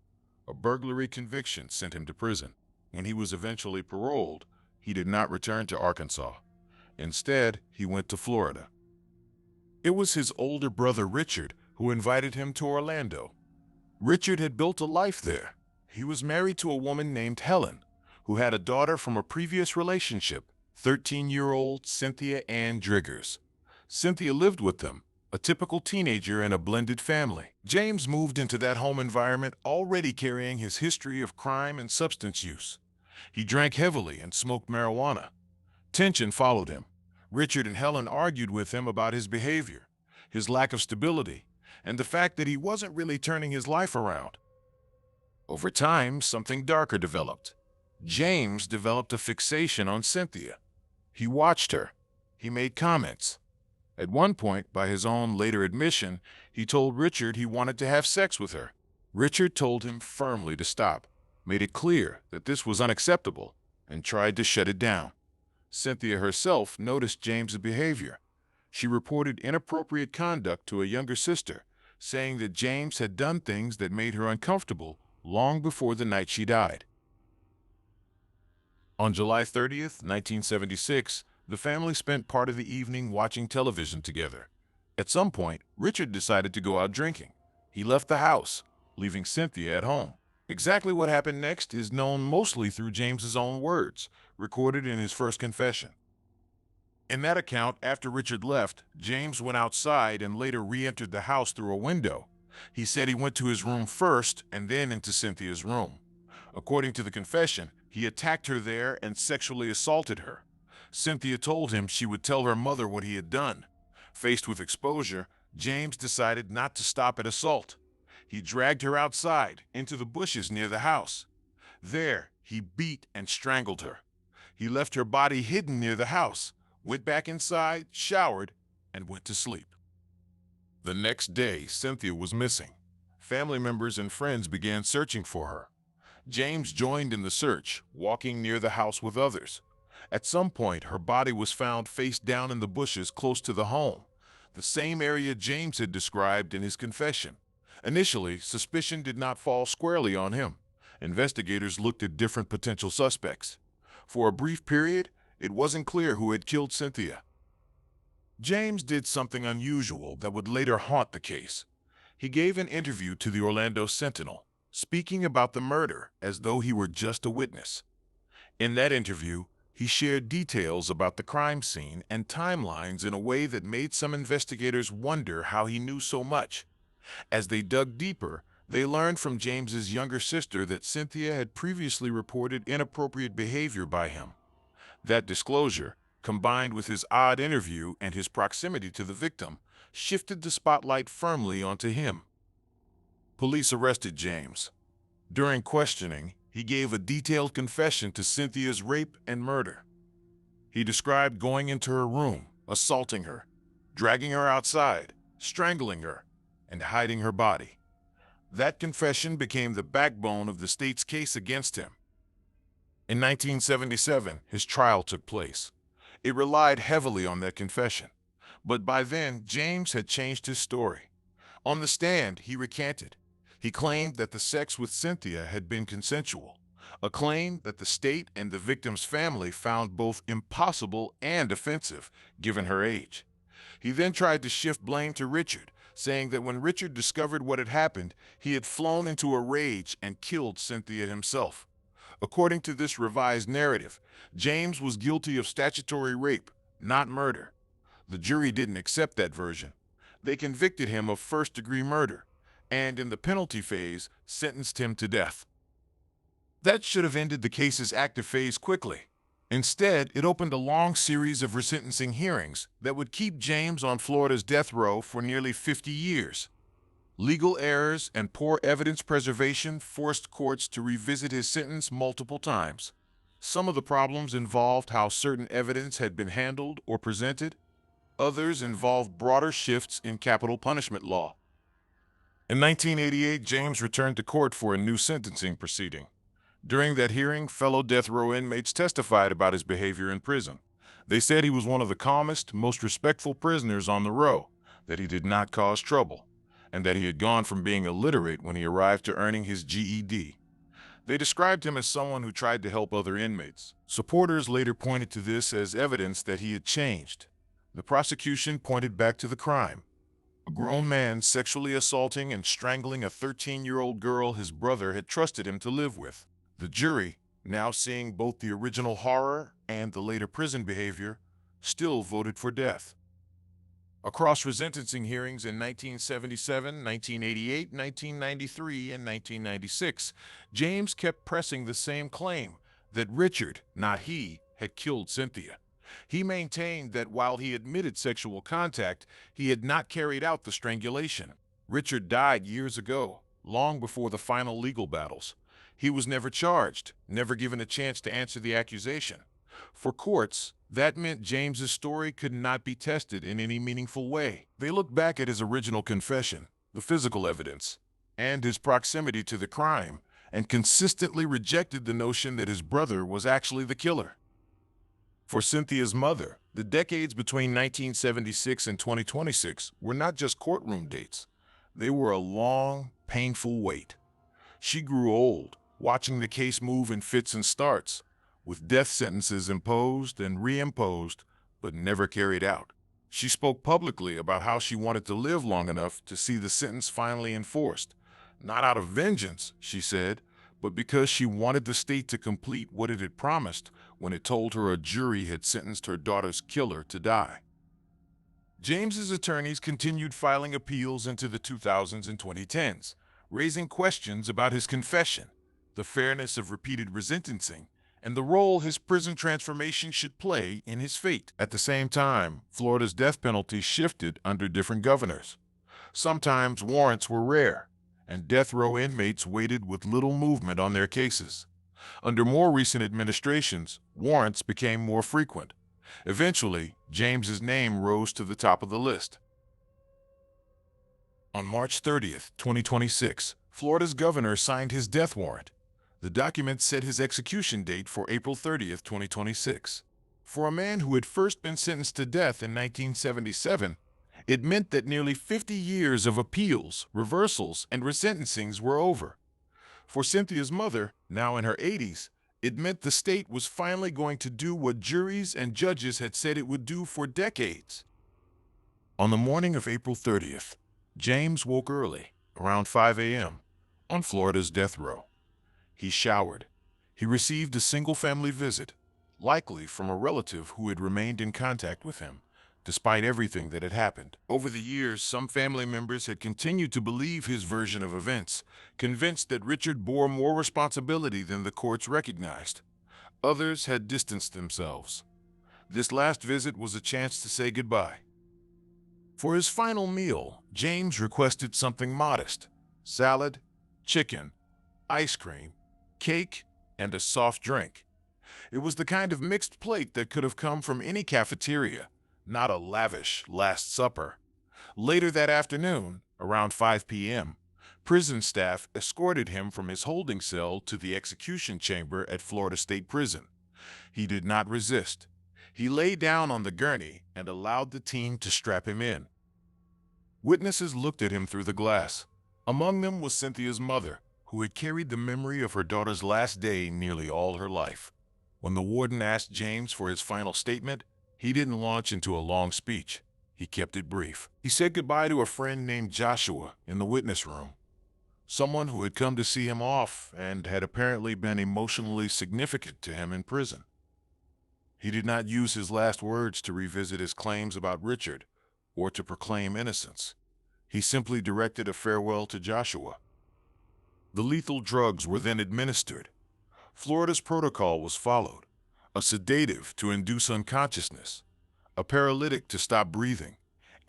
A burglary conviction sent him to prison. When he was eventually paroled, he did not return to Arkansas. Instead, he went to Florida. It was his older brother Richard who invited him to Orlando. Richard had built a life there. He was married to a woman named Helen, who had a daughter from a previous relationship, 13-year-old Cynthia Ann Driggers. Cynthia lived with them, a typical teenager in a blended family. James moved into that home environment already carrying his history of crime and substance use. He drank heavily and smoked marijuana. Tension followed him. Richard and Helen argued with him about his behavior, his lack of stability, and the fact that he wasn't really turning his life around. Over time, something darker developed. James developed a fixation on Cynthia. He watched her. He made comments. At one point, by his own later admission, he told Richard he wanted to have sex with her. Richard told him firmly to stop, made it clear that this was unacceptable, and tried to shut it down. Cynthia herself noticed James's behavior. She reported inappropriate conduct to a younger sister, saying that James had done things that made her uncomfortable long before the night she died. On July 30th, 1976, the family spent part of the evening watching television together. At some point, Richard decided to go out drinking. He left the house, leaving Cynthia at home. Exactly what happened next is known mostly through James's own words, recorded in his first confession. In that account, after Richard left, James went outside and later re-entered the house through a window. He said he went to his room first and then into Cynthia's room. According to the confession, he attacked her there and sexually assaulted her. Cynthia told him she would tell her mother what he had done. Faced with exposure, James decided not to stop at assault. He dragged her outside, into the bushes near the house. There, he beat and strangled her. He left her body hidden near the house, went back inside, showered, and went to sleep. The next day, Cynthia was missing. Family members and friends began searching for her. James joined in the search, walking near the house with others. At some point, her body was found face down in the bushes close to the home, the same area James had described in his confession. Initially, suspicion did not fall squarely on him. Investigators looked at different potential suspects. For a brief period, it wasn't clear who had killed Cynthia. James did something unusual that would later haunt the case. He gave an interview to the Orlando Sentinel, speaking about the murder as though he were just a witness. In that interview, he shared details about the crime scene and timelines in a way that made some investigators wonder how he knew so much. As they dug deeper, they learned from James's younger sister that Cynthia had previously reported inappropriate behavior by him. That disclosure, combined with his odd interview and his proximity to the victim, shifted the spotlight firmly onto him. Police arrested James. During questioning, he gave a detailed confession to Cynthia's rape and murder. He described going into her room, assaulting her, dragging her outside, strangling her, and hiding her body. That confession became the backbone of the state's case against him. In 1977, his trial took place. It relied heavily on that confession. But by then, James had changed his story. On the stand, he recanted. He claimed that the sex with Cynthia had been consensual, a claim that the state and the victim's family found both impossible and offensive, given her age. He then tried to shift blame to Richard, saying that when Richard discovered what had happened, he had flown into a rage and killed Cynthia himself. According to this revised narrative, James was guilty of statutory rape, not murder. The jury didn't accept that version. They convicted him of first-degree murder, and in the penalty phase, sentenced him to death. That should have ended the case's active phase quickly. Instead, it opened a long series of resentencing hearings that would keep James on Florida's death row for nearly 50 years. Legal errors and poor evidence preservation forced courts to revisit his sentence multiple times. Some of the problems involved how certain evidence had been handled or presented. Others involved broader shifts in capital punishment law. In 1988, James returned to court for a new sentencing proceeding. During that hearing, fellow death row inmates testified about his behavior in prison. They said he was one of the calmest, most respectful prisoners on the row, that he did not cause trouble, and that he had gone from being illiterate when he arrived to earning his GED. They described him as someone who tried to help other inmates. Supporters later pointed to this as evidence that he had changed. The prosecution pointed back to the crime. A grown man sexually assaulting and strangling a 13-year-old girl his brother had trusted him to live with. The jury, now seeing both the original horror and the later prison behavior, still voted for death. Across resentencing hearings in 1977, 1988, 1993, and 1996, James kept pressing the same claim that Richard, not he, had killed Cynthia. He maintained that while he admitted sexual contact, he had not carried out the strangulation. Richard died years ago, long before the final legal battles. He was never charged, never given a chance to answer the accusation. For courts, that meant James's story could not be tested in any meaningful way. They looked back at his original confession, the physical evidence, and his proximity to the crime, and consistently rejected the notion that his brother was actually the killer. For Cynthia's mother, the decades between 1976 and 2026 were not just courtroom dates. They were a long, painful wait. She grew old, watching the case move in fits and starts, with death sentences imposed and reimposed, but never carried out. She spoke publicly about how she wanted to live long enough to see the sentence finally enforced. Not out of vengeance, she said, but because she wanted the state to complete what it had promised when it told her a jury had sentenced her daughter's killer to die. James's attorneys continued filing appeals into the 2000s and 2010s, raising questions about his confession, the fairness of repeated resentencing, and the role his prison transformation should play in his fate. At the same time, Florida's death penalty shifted under different governors. Sometimes warrants were rare, and death row inmates waited with little movement on their cases. Under more recent administrations, warrants became more frequent. Eventually, James's name rose to the top of the list. On March 30th, 2026, Florida's governor signed his death warrant. The document set his execution date for April 30th, 2026. For a man who had first been sentenced to death in 1977, it meant that nearly 50 years of appeals, reversals, and resentencings were over. For Cynthia's mother, now in her 80s, it meant the state was finally going to do what juries and judges had said it would do for decades. On the morning of April 30th, James woke early, around 5 a.m., on Florida's death row. He showered. He received a single-family visit, likely from a relative who had remained in contact with him, despite everything that had happened. Over the years, some family members had continued to believe his version of events, convinced that Richard bore more responsibility than the courts recognized. Others had distanced themselves. This last visit was a chance to say goodbye. For his final meal, James requested something modest: salad, chicken, ice cream, cake, and a soft drink. It was the kind of mixed plate that could have come from any cafeteria, not a lavish Last Supper. Later that afternoon, around 5 p.m., prison staff escorted him from his holding cell to the execution chamber at Florida State Prison. He did not resist. He lay down on the gurney and allowed the team to strap him in. Witnesses looked at him through the glass. Among them was Cynthia's mother, who had carried the memory of her daughter's last day nearly all her life. When the warden asked James for his final statement, he didn't launch into a long speech. He kept it brief. He said goodbye to a friend named Joshua in the witness room, someone who had come to see him off and had apparently been emotionally significant to him in prison. He did not use his last words to revisit his claims about Richard or to proclaim innocence. He simply directed a farewell to Joshua. The lethal drugs were then administered. Florida's protocol was followed: a sedative to induce unconsciousness, a paralytic to stop breathing,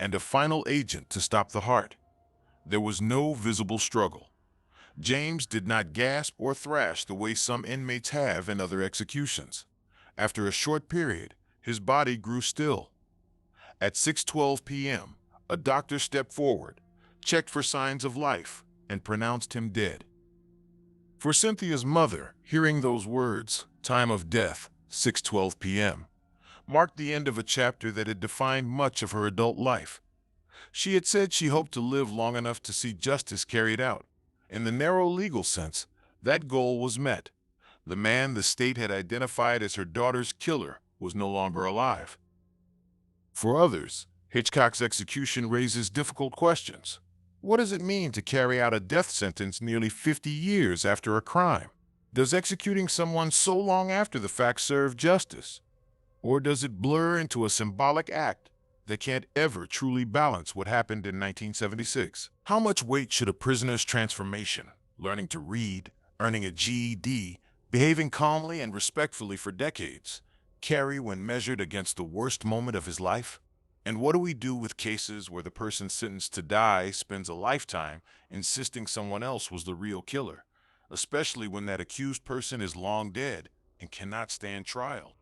and a final agent to stop the heart. There was no visible struggle. James did not gasp or thrash the way some inmates have in other executions. After a short period, his body grew still. At 6:12 p.m., a doctor stepped forward, checked for signs of life, and pronounced him dead. For Cynthia's mother, hearing those words, time of death, 6:12 p.m., marked the end of a chapter that had defined much of her adult life. She had said she hoped to live long enough to see justice carried out. In the narrow legal sense, that goal was met. The man the state had identified as her daughter's killer was no longer alive. For others, Hitchcock's execution raises difficult questions. What does it mean to carry out a death sentence nearly 50 years after a crime? Does executing someone so long after the fact serve justice? Or does it blur into a symbolic act that can't ever truly balance what happened in 1976? How much weight should a prisoner's transformation, learning to read, earning a GED, behaving calmly and respectfully for decades, carry when measured against the worst moment of his life? And what do we do with cases where the person sentenced to die spends a lifetime insisting someone else was the real killer, especially when that accused person is long dead and cannot stand trial?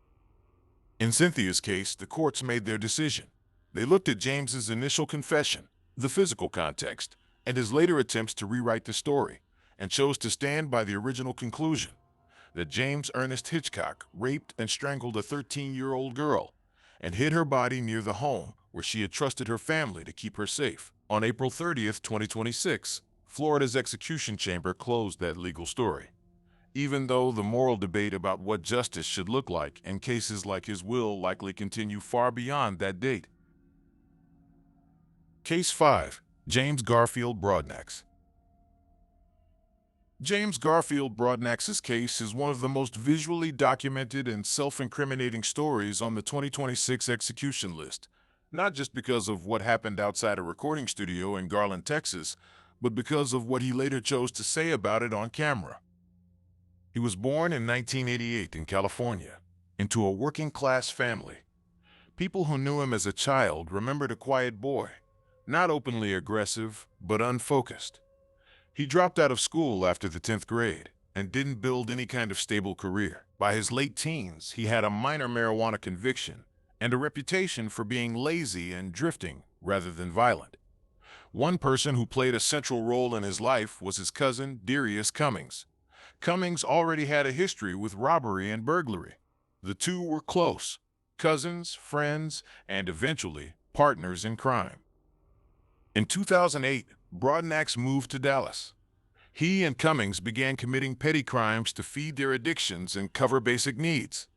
In Cynthia's case, the courts made their decision. They looked at James's initial confession, the physical context, and his later attempts to rewrite the story, and chose to stand by the original conclusion that James Ernest Hitchcock raped and strangled a 13-year-old girl and hid her body near the home where she had trusted her family to keep her safe. On April 30th, 2026, Florida's execution chamber closed that legal story. Even though the moral debate about what justice should look like in cases like his will likely continue far beyond that date. Case 5. James Garfield Broadnax. James Garfield Broadnax's case is one of the most visually documented and self-incriminating stories on the 2026 execution list, not just because of what happened outside a recording studio in Garland, Texas, but because of what he later chose to say about it on camera. He was born in 1988 in California, into a working-class family. People who knew him as a child remembered a quiet boy, not openly aggressive, but unfocused. He dropped out of school after the 10th grade and didn't build any kind of stable career. By his late teens, he had a minor marijuana conviction and a reputation for being lazy and drifting rather than violent. One person who played a central role in his life was his cousin, Darius Cummings. Cummings already had a history with robbery and burglary. The two were close, cousins, friends, and eventually partners in crime. In 2008, Broadnax moved to Dallas. He and Cummings began committing petty crimes to feed their addictions and cover basic needs.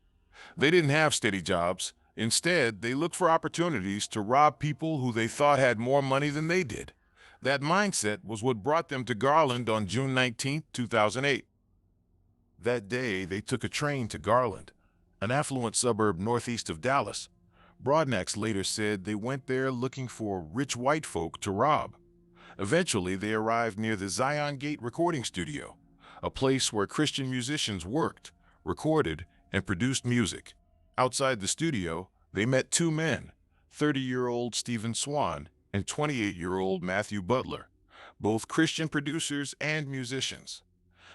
They didn't have steady jobs. Instead, they looked for opportunities to rob people who they thought had more money than they did. That mindset was what brought them to Garland on June 19, 2008. That day, they took a train to Garland, an affluent suburb northeast of Dallas. Broadnax later said they went there looking for rich white folk to rob. Eventually, they arrived near the Zion Gate recording studio, a place where Christian musicians worked, recorded, and produced music. Outside the studio, they met two men, 30-year-old Stephen Swan and 28-year-old Matthew Butler, both Christian producers and musicians.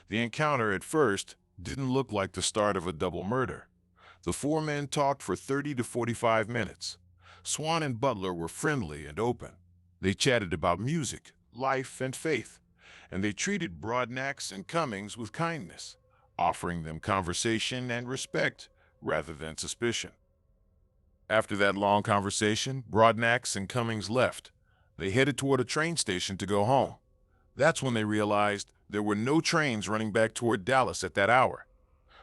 The encounter at first didn't look like the start of a double murder. The four men talked for 30 to 45 minutes. Swan and Butler were friendly and open. They chatted about music, life, and faith, and they treated Broadnax and Cummings with kindness, offering them conversation and respect rather than suspicion. After that long conversation, Broadnax and Cummings left. They headed toward a train station to go home. That's when they realized there were no trains running back toward Dallas at that hour.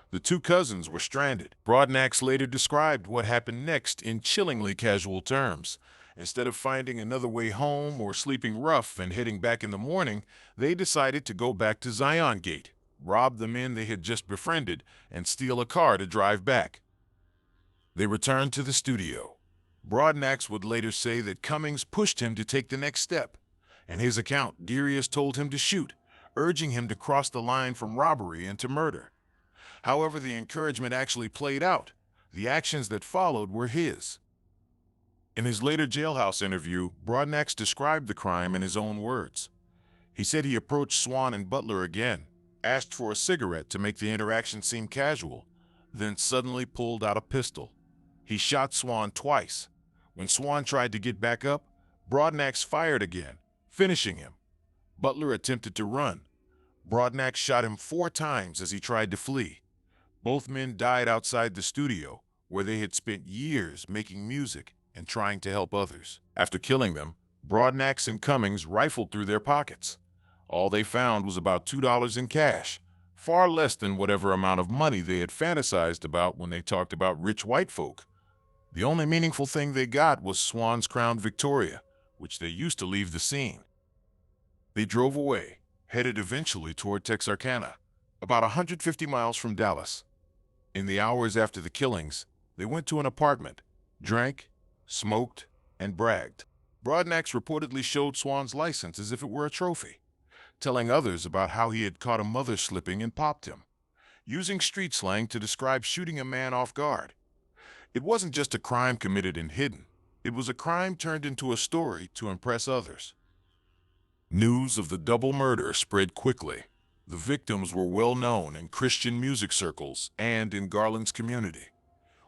The two cousins were stranded. Broadnax later described what happened next in chillingly casual terms. Instead of finding another way home or sleeping rough and heading back in the morning, they decided to go back to Zion Gate, rob the men they had just befriended, and steal a car to drive back. They returned to the studio. Broadnax would later say that Cummings pushed him to take the next step. In his account, Darius told him to shoot, urging him to cross the line from robbery into murder. However, the encouragement actually played out. The actions that followed were his. In his later jailhouse interview, Broadnax described the crime in his own words. He said he approached Swan and Butler again, asked for a cigarette to make the interaction seem casual, then suddenly pulled out a pistol. He shot Swan twice. When Swan tried to get back up, Broadnax fired again, finishing him. Butler attempted to run. Broadnax shot him 4 times as he tried to flee. Both men died outside the studio, where they had spent years making music and trying to help others. After killing them, Broadnax and Cummings rifled through their pockets. All they found was about $2 in cash, far less than whatever amount of money they had fantasized about when they talked about rich white folk. The only meaningful thing they got was Swan's Crown Victoria, which they used to leave the scene. They drove away, headed eventually toward Texarkana. about 150 miles from Dallas. In the hours after the killings, they went to an apartment, drank, smoked, and bragged. Broadnax reportedly showed Swan's license as if it were a trophy, telling others about how he had caught a mother slipping and popped him, using street slang to describe shooting a man off guard. It wasn't just a crime committed and hidden. It was a crime turned into a story to impress others. News of the double murder spread quickly. The victims were well known in Christian music circles and in Garland's community.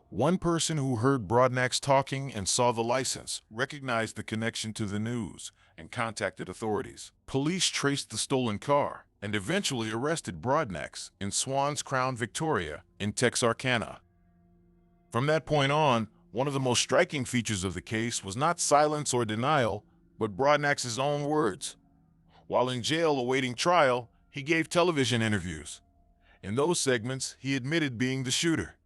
One person who heard Broadnax talking and saw the license recognized the connection to the news and contacted authorities. Police traced the stolen car and eventually arrested Broadnax in Swan's Crown Victoria in Texarkana. From that point on, one of the most striking features of the case was not silence or denial, but Broadnax's own words. While in jail awaiting trial, he gave television interviews. In those segments, he admitted being the shooter.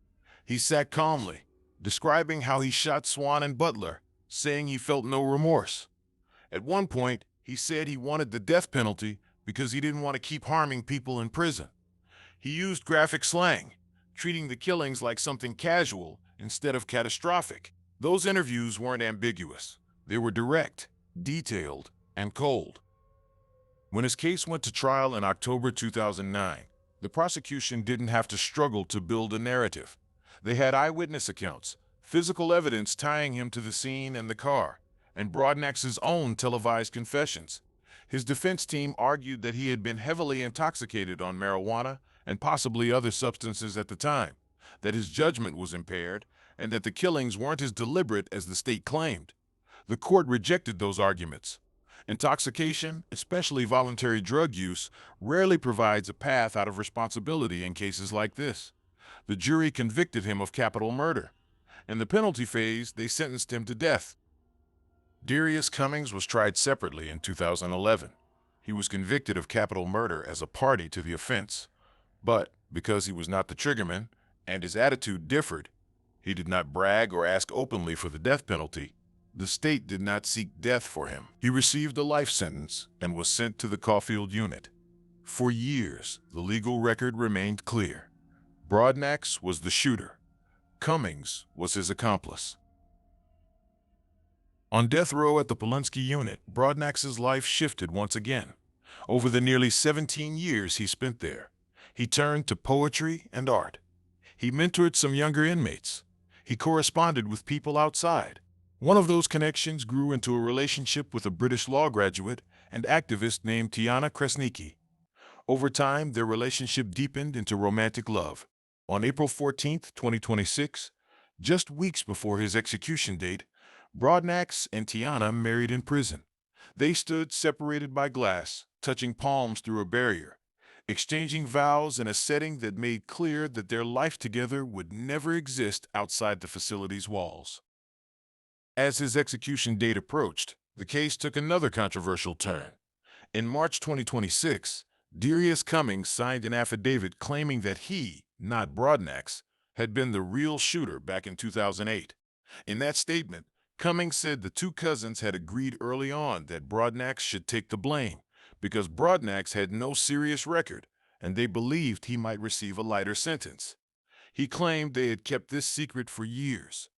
He sat calmly, describing how he shot Swan and Butler, saying he felt no remorse. At one point, he said he wanted the death penalty because he didn't want to keep harming people in prison. He used graphic slang, treating the killings like something casual instead of catastrophic. Those interviews weren't ambiguous. They were direct, detailed, and cold. When his case went to trial in October 2009, the prosecution didn't have to struggle to build a narrative. They had eyewitness accounts, physical evidence tying him to the scene and the car, and Broadnax's own televised confessions. His defense team argued that he had been heavily intoxicated on marijuana and possibly other substances at the time, that his judgment was impaired, and that the killings weren't as deliberate as the state claimed. The court rejected those arguments. Intoxication, especially voluntary drug use, rarely provides a path out of responsibility in cases like this. The jury convicted him of capital murder. In the penalty phase, they sentenced him to death. Darius Cummings was tried separately in 2011. He was convicted of capital murder as a party to the offense. But because he was not the triggerman and his attitude differed, he did not brag or ask openly for the death penalty. The state did not seek death for him. He received a life sentence and was sent to the Caulfield unit. For years, the legal record remained clear. Broadnax was the shooter. Cummings was his accomplice. On death row at the Polunsky unit, Broadnax's life shifted once again. Over the nearly 17 years he spent there, he turned to poetry and art. He mentored some younger inmates. He corresponded with people outside. One of those connections grew into a relationship with a British law graduate and activist named Tiana Kresnicki. Over time, their relationship deepened into romantic love. On April 14, 2026, just weeks before his execution date, Broadnax and Tiana married in prison. They stood separated by glass, touching palms through a barrier, exchanging vows in a setting that made clear that their life together would never exist outside the facility's walls. As his execution date approached, the case took another controversial turn. In March 2026, Darius Cummings signed an affidavit claiming that he, not Broadnax, had been the real shooter back in 2008. In that statement, Cummings said the two cousins had agreed early on that Broadnax should take the blame because Broadnax had no serious record and they believed he might receive a lighter sentence. He claimed they had kept this secret for years.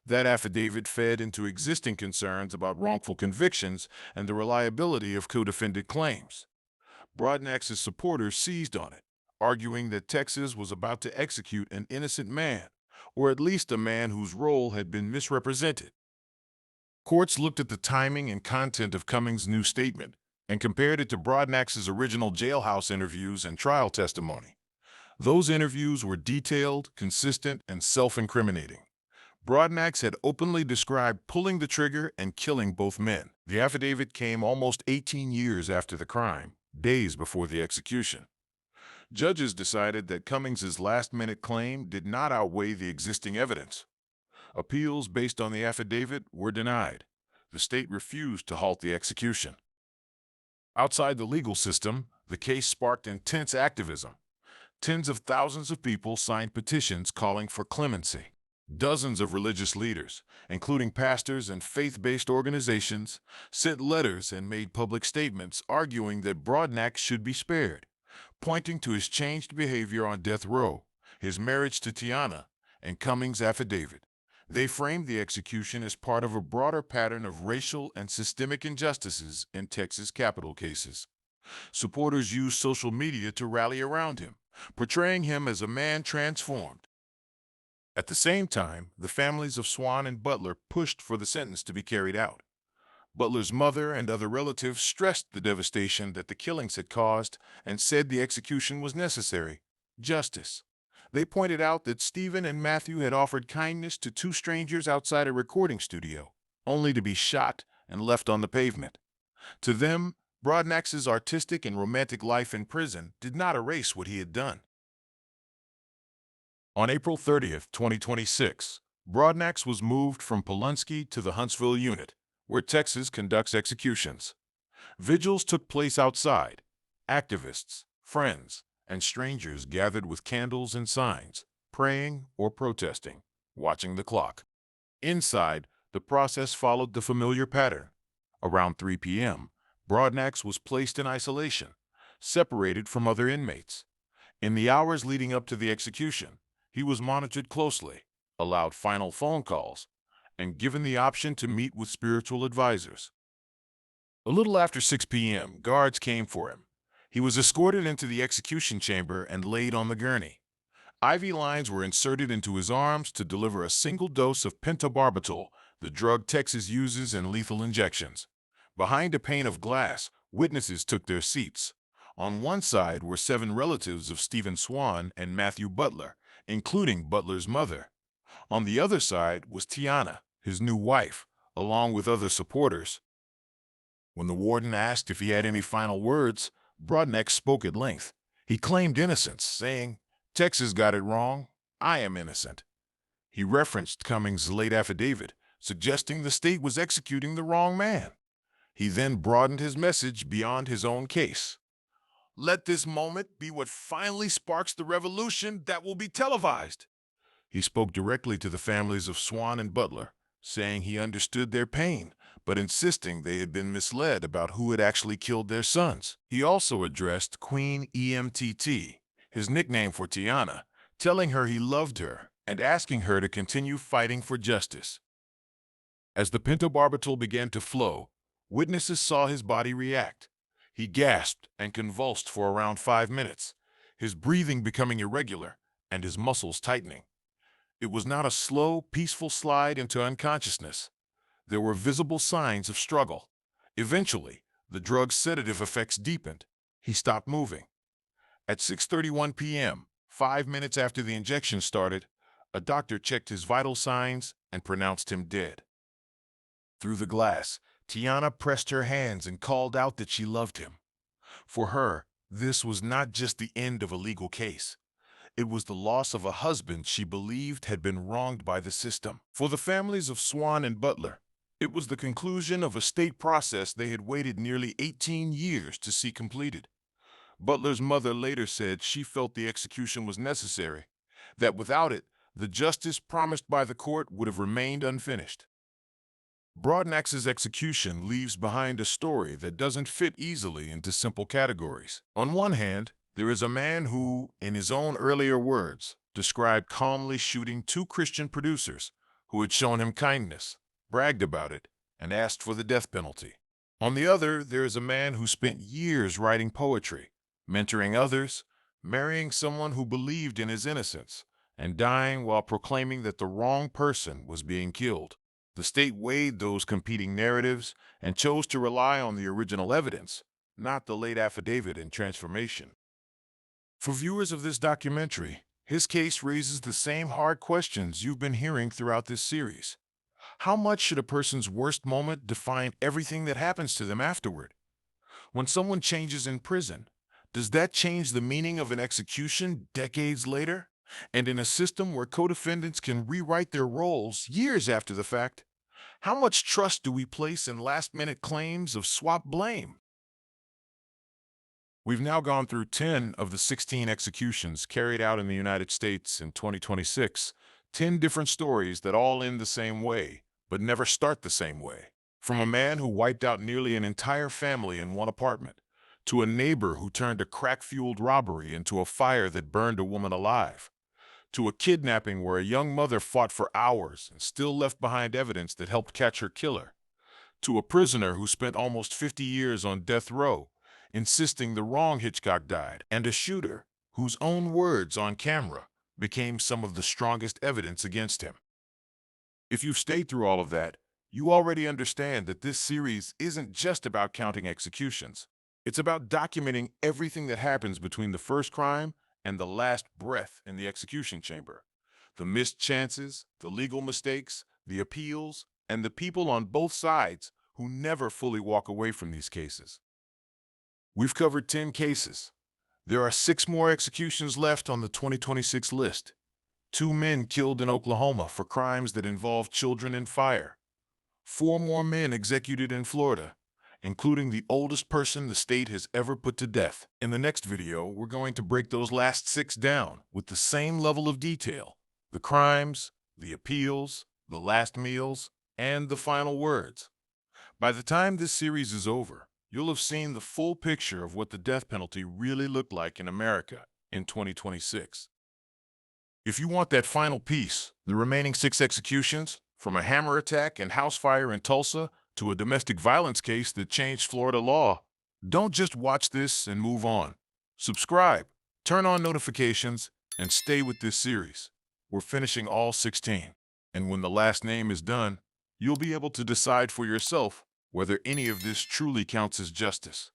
That affidavit fed into existing concerns about wrongful convictions and the reliability of co-defendant claims. Broadnax's supporters seized on it, arguing that Texas was about to execute an innocent man, or at least a man whose role had been misrepresented. Courts looked at the timing and content of Cummings' new statement and compared it to Broadnax's original jailhouse interviews and trial testimony. Those interviews were detailed, consistent, and self-incriminating. Broadnax had openly described pulling the trigger and killing both men. The affidavit came almost 18 years after the crime, days before the execution. Judges decided that Cummings' last-minute claim did not outweigh the existing evidence. Appeals based on the affidavit were denied. The state refused to halt the execution. Outside the legal system, the case sparked intense activism. Tens of thousands of people signed petitions calling for clemency. Dozens of religious leaders, including pastors and faith-based organizations, sent letters and made public statements arguing that Broadnax should be spared. pointing to his changed behavior on death row, his marriage to Tiana, and Cummings' affidavit. They framed the execution as part of a broader pattern of racial and systemic injustices in Texas capital cases. Supporters used social media to rally around him, portraying him as a man transformed. At the same time, the families of Swan and Butler pushed for the sentence to be carried out. Butler's mother and other relatives stressed the devastation that the killings had caused and said the execution was necessary. Justice. They pointed out that Stephen and Matthew had offered kindness to two strangers outside a recording studio, only to be shot and left on the pavement. To them, Broadnax's artistic and romantic life in prison did not erase what he had done. On April 30th, 2026, Broadnax was moved from Polunsky to the Huntsville unit, where Texas conducts executions. Vigils took place outside. Activists, friends, and strangers gathered with candles and signs, praying or protesting, watching the clock. Inside, the process followed the familiar pattern. Around 3 p.m., Broadnax was placed in isolation, separated from other inmates. In the hours leading up to the execution, he was monitored closely, allowed final phone calls, and given the option to meet with spiritual advisors. A little after 6 p.m., guards came for him. He was escorted into the execution chamber and laid on the gurney. IV lines were inserted into his arms to deliver a single dose of pentobarbital, the drug Texas uses in lethal injections. Behind a pane of glass, witnesses took their seats. On one side were 7 relatives of Stephen Swan and Matthew Butler, including Butler's mother. On the other side was Tiana, his new wife, along with other supporters. When the warden asked if he had any final words, Broadnax spoke at length. He claimed innocence, saying, "Texas got it wrong. I am innocent." He referenced Cummings' late affidavit, suggesting the state was executing the wrong man. He then broadened his message beyond his own case. "Let this moment be what finally sparks the revolution that will be televised." He spoke directly to the families of Swan and Butler, saying he understood their pain, but insisting they had been misled about who had actually killed their sons. He also addressed Queen EMTT, his nickname for Tiana, telling her he loved her and asking her to continue fighting for justice. As the pentobarbital began to flow, witnesses saw his body react. He gasped and convulsed for around 5 minutes, his breathing becoming irregular and his muscles tightening. It was not a slow, peaceful slide into unconsciousness. There were visible signs of struggle. Eventually, the drug's sedative effects deepened. He stopped moving. At 6:31 p.m., 5 minutes after the injection started, a doctor checked his vital signs and pronounced him dead. Through the glass, Tiana pressed her hands and called out that she loved him. For her, this was not just the end of a legal case. It was the loss of a husband she believed had been wronged by the system. For the families of Swan and Butler, it was the conclusion of a state process they had waited nearly 18 years to see completed. Butler's mother later said she felt the execution was necessary, that without it, the justice promised by the court would have remained unfinished. Broadnax's execution leaves behind a story that doesn't fit easily into simple categories. On one hand, there is a man who, in his own earlier words, described calmly shooting 2 Christian producers who had shown him kindness, bragged about it, and asked for the death penalty. On the other, there is a man who spent years writing poetry, mentoring others, marrying someone who believed in his innocence, and dying while proclaiming that the wrong person was being killed. The state weighed those competing narratives and chose to rely on the original evidence, not the late affidavit and transformation. For viewers of this documentary, his case raises the same hard questions you've been hearing throughout this series. How much should a person's worst moment define everything that happens to them afterward? When someone changes in prison, does that change the meaning of an execution decades later? And in a system where co-defendants can rewrite their roles years after the fact, how much trust do we place in last-minute claims of swap blame? We've now gone through 10 of the 16 executions carried out in the United States in 2026, 10 different stories that all end the same way, but never start the same way. From a man who wiped out nearly an entire family in one apartment, to a neighbor who turned a crack-fueled robbery into a fire that burned a woman alive, to a kidnapping where a young mother fought for hours and still left behind evidence that helped catch her killer, to a prisoner who spent almost 50 years on death row, insisting the wrong Hitchcock died, and a shooter whose own words on camera became some of the strongest evidence against him. If you've stayed through all of that, you already understand that this series isn't just about counting executions. It's about documenting everything that happens between the first crime and the last breath in the execution chamber. The missed chances, the legal mistakes, the appeals, and the people on both sides who never fully walk away from these cases. We've covered 10 cases. There are 6 more executions left on the 2026 list. 2 men killed in Oklahoma for crimes that involve children and fire. 4 more men executed in Florida, including the oldest person the state has ever put to death. In the next video, we're going to break those last 6 down with the same level of detail: the crimes, the appeals, the last meals, and the final words. By the time this series is over, you'll have seen the full picture of what the death penalty really looked like in America in 2026. If you want that final piece, the remaining 6 executions, from a hammer attack and house fire in Tulsa to a domestic violence case that changed Florida law, don't just watch this and move on. Subscribe, turn on notifications, and stay with this series. We're finishing all 16. And when the last name is done, you'll be able to decide for yourself whether any of this truly counts as justice.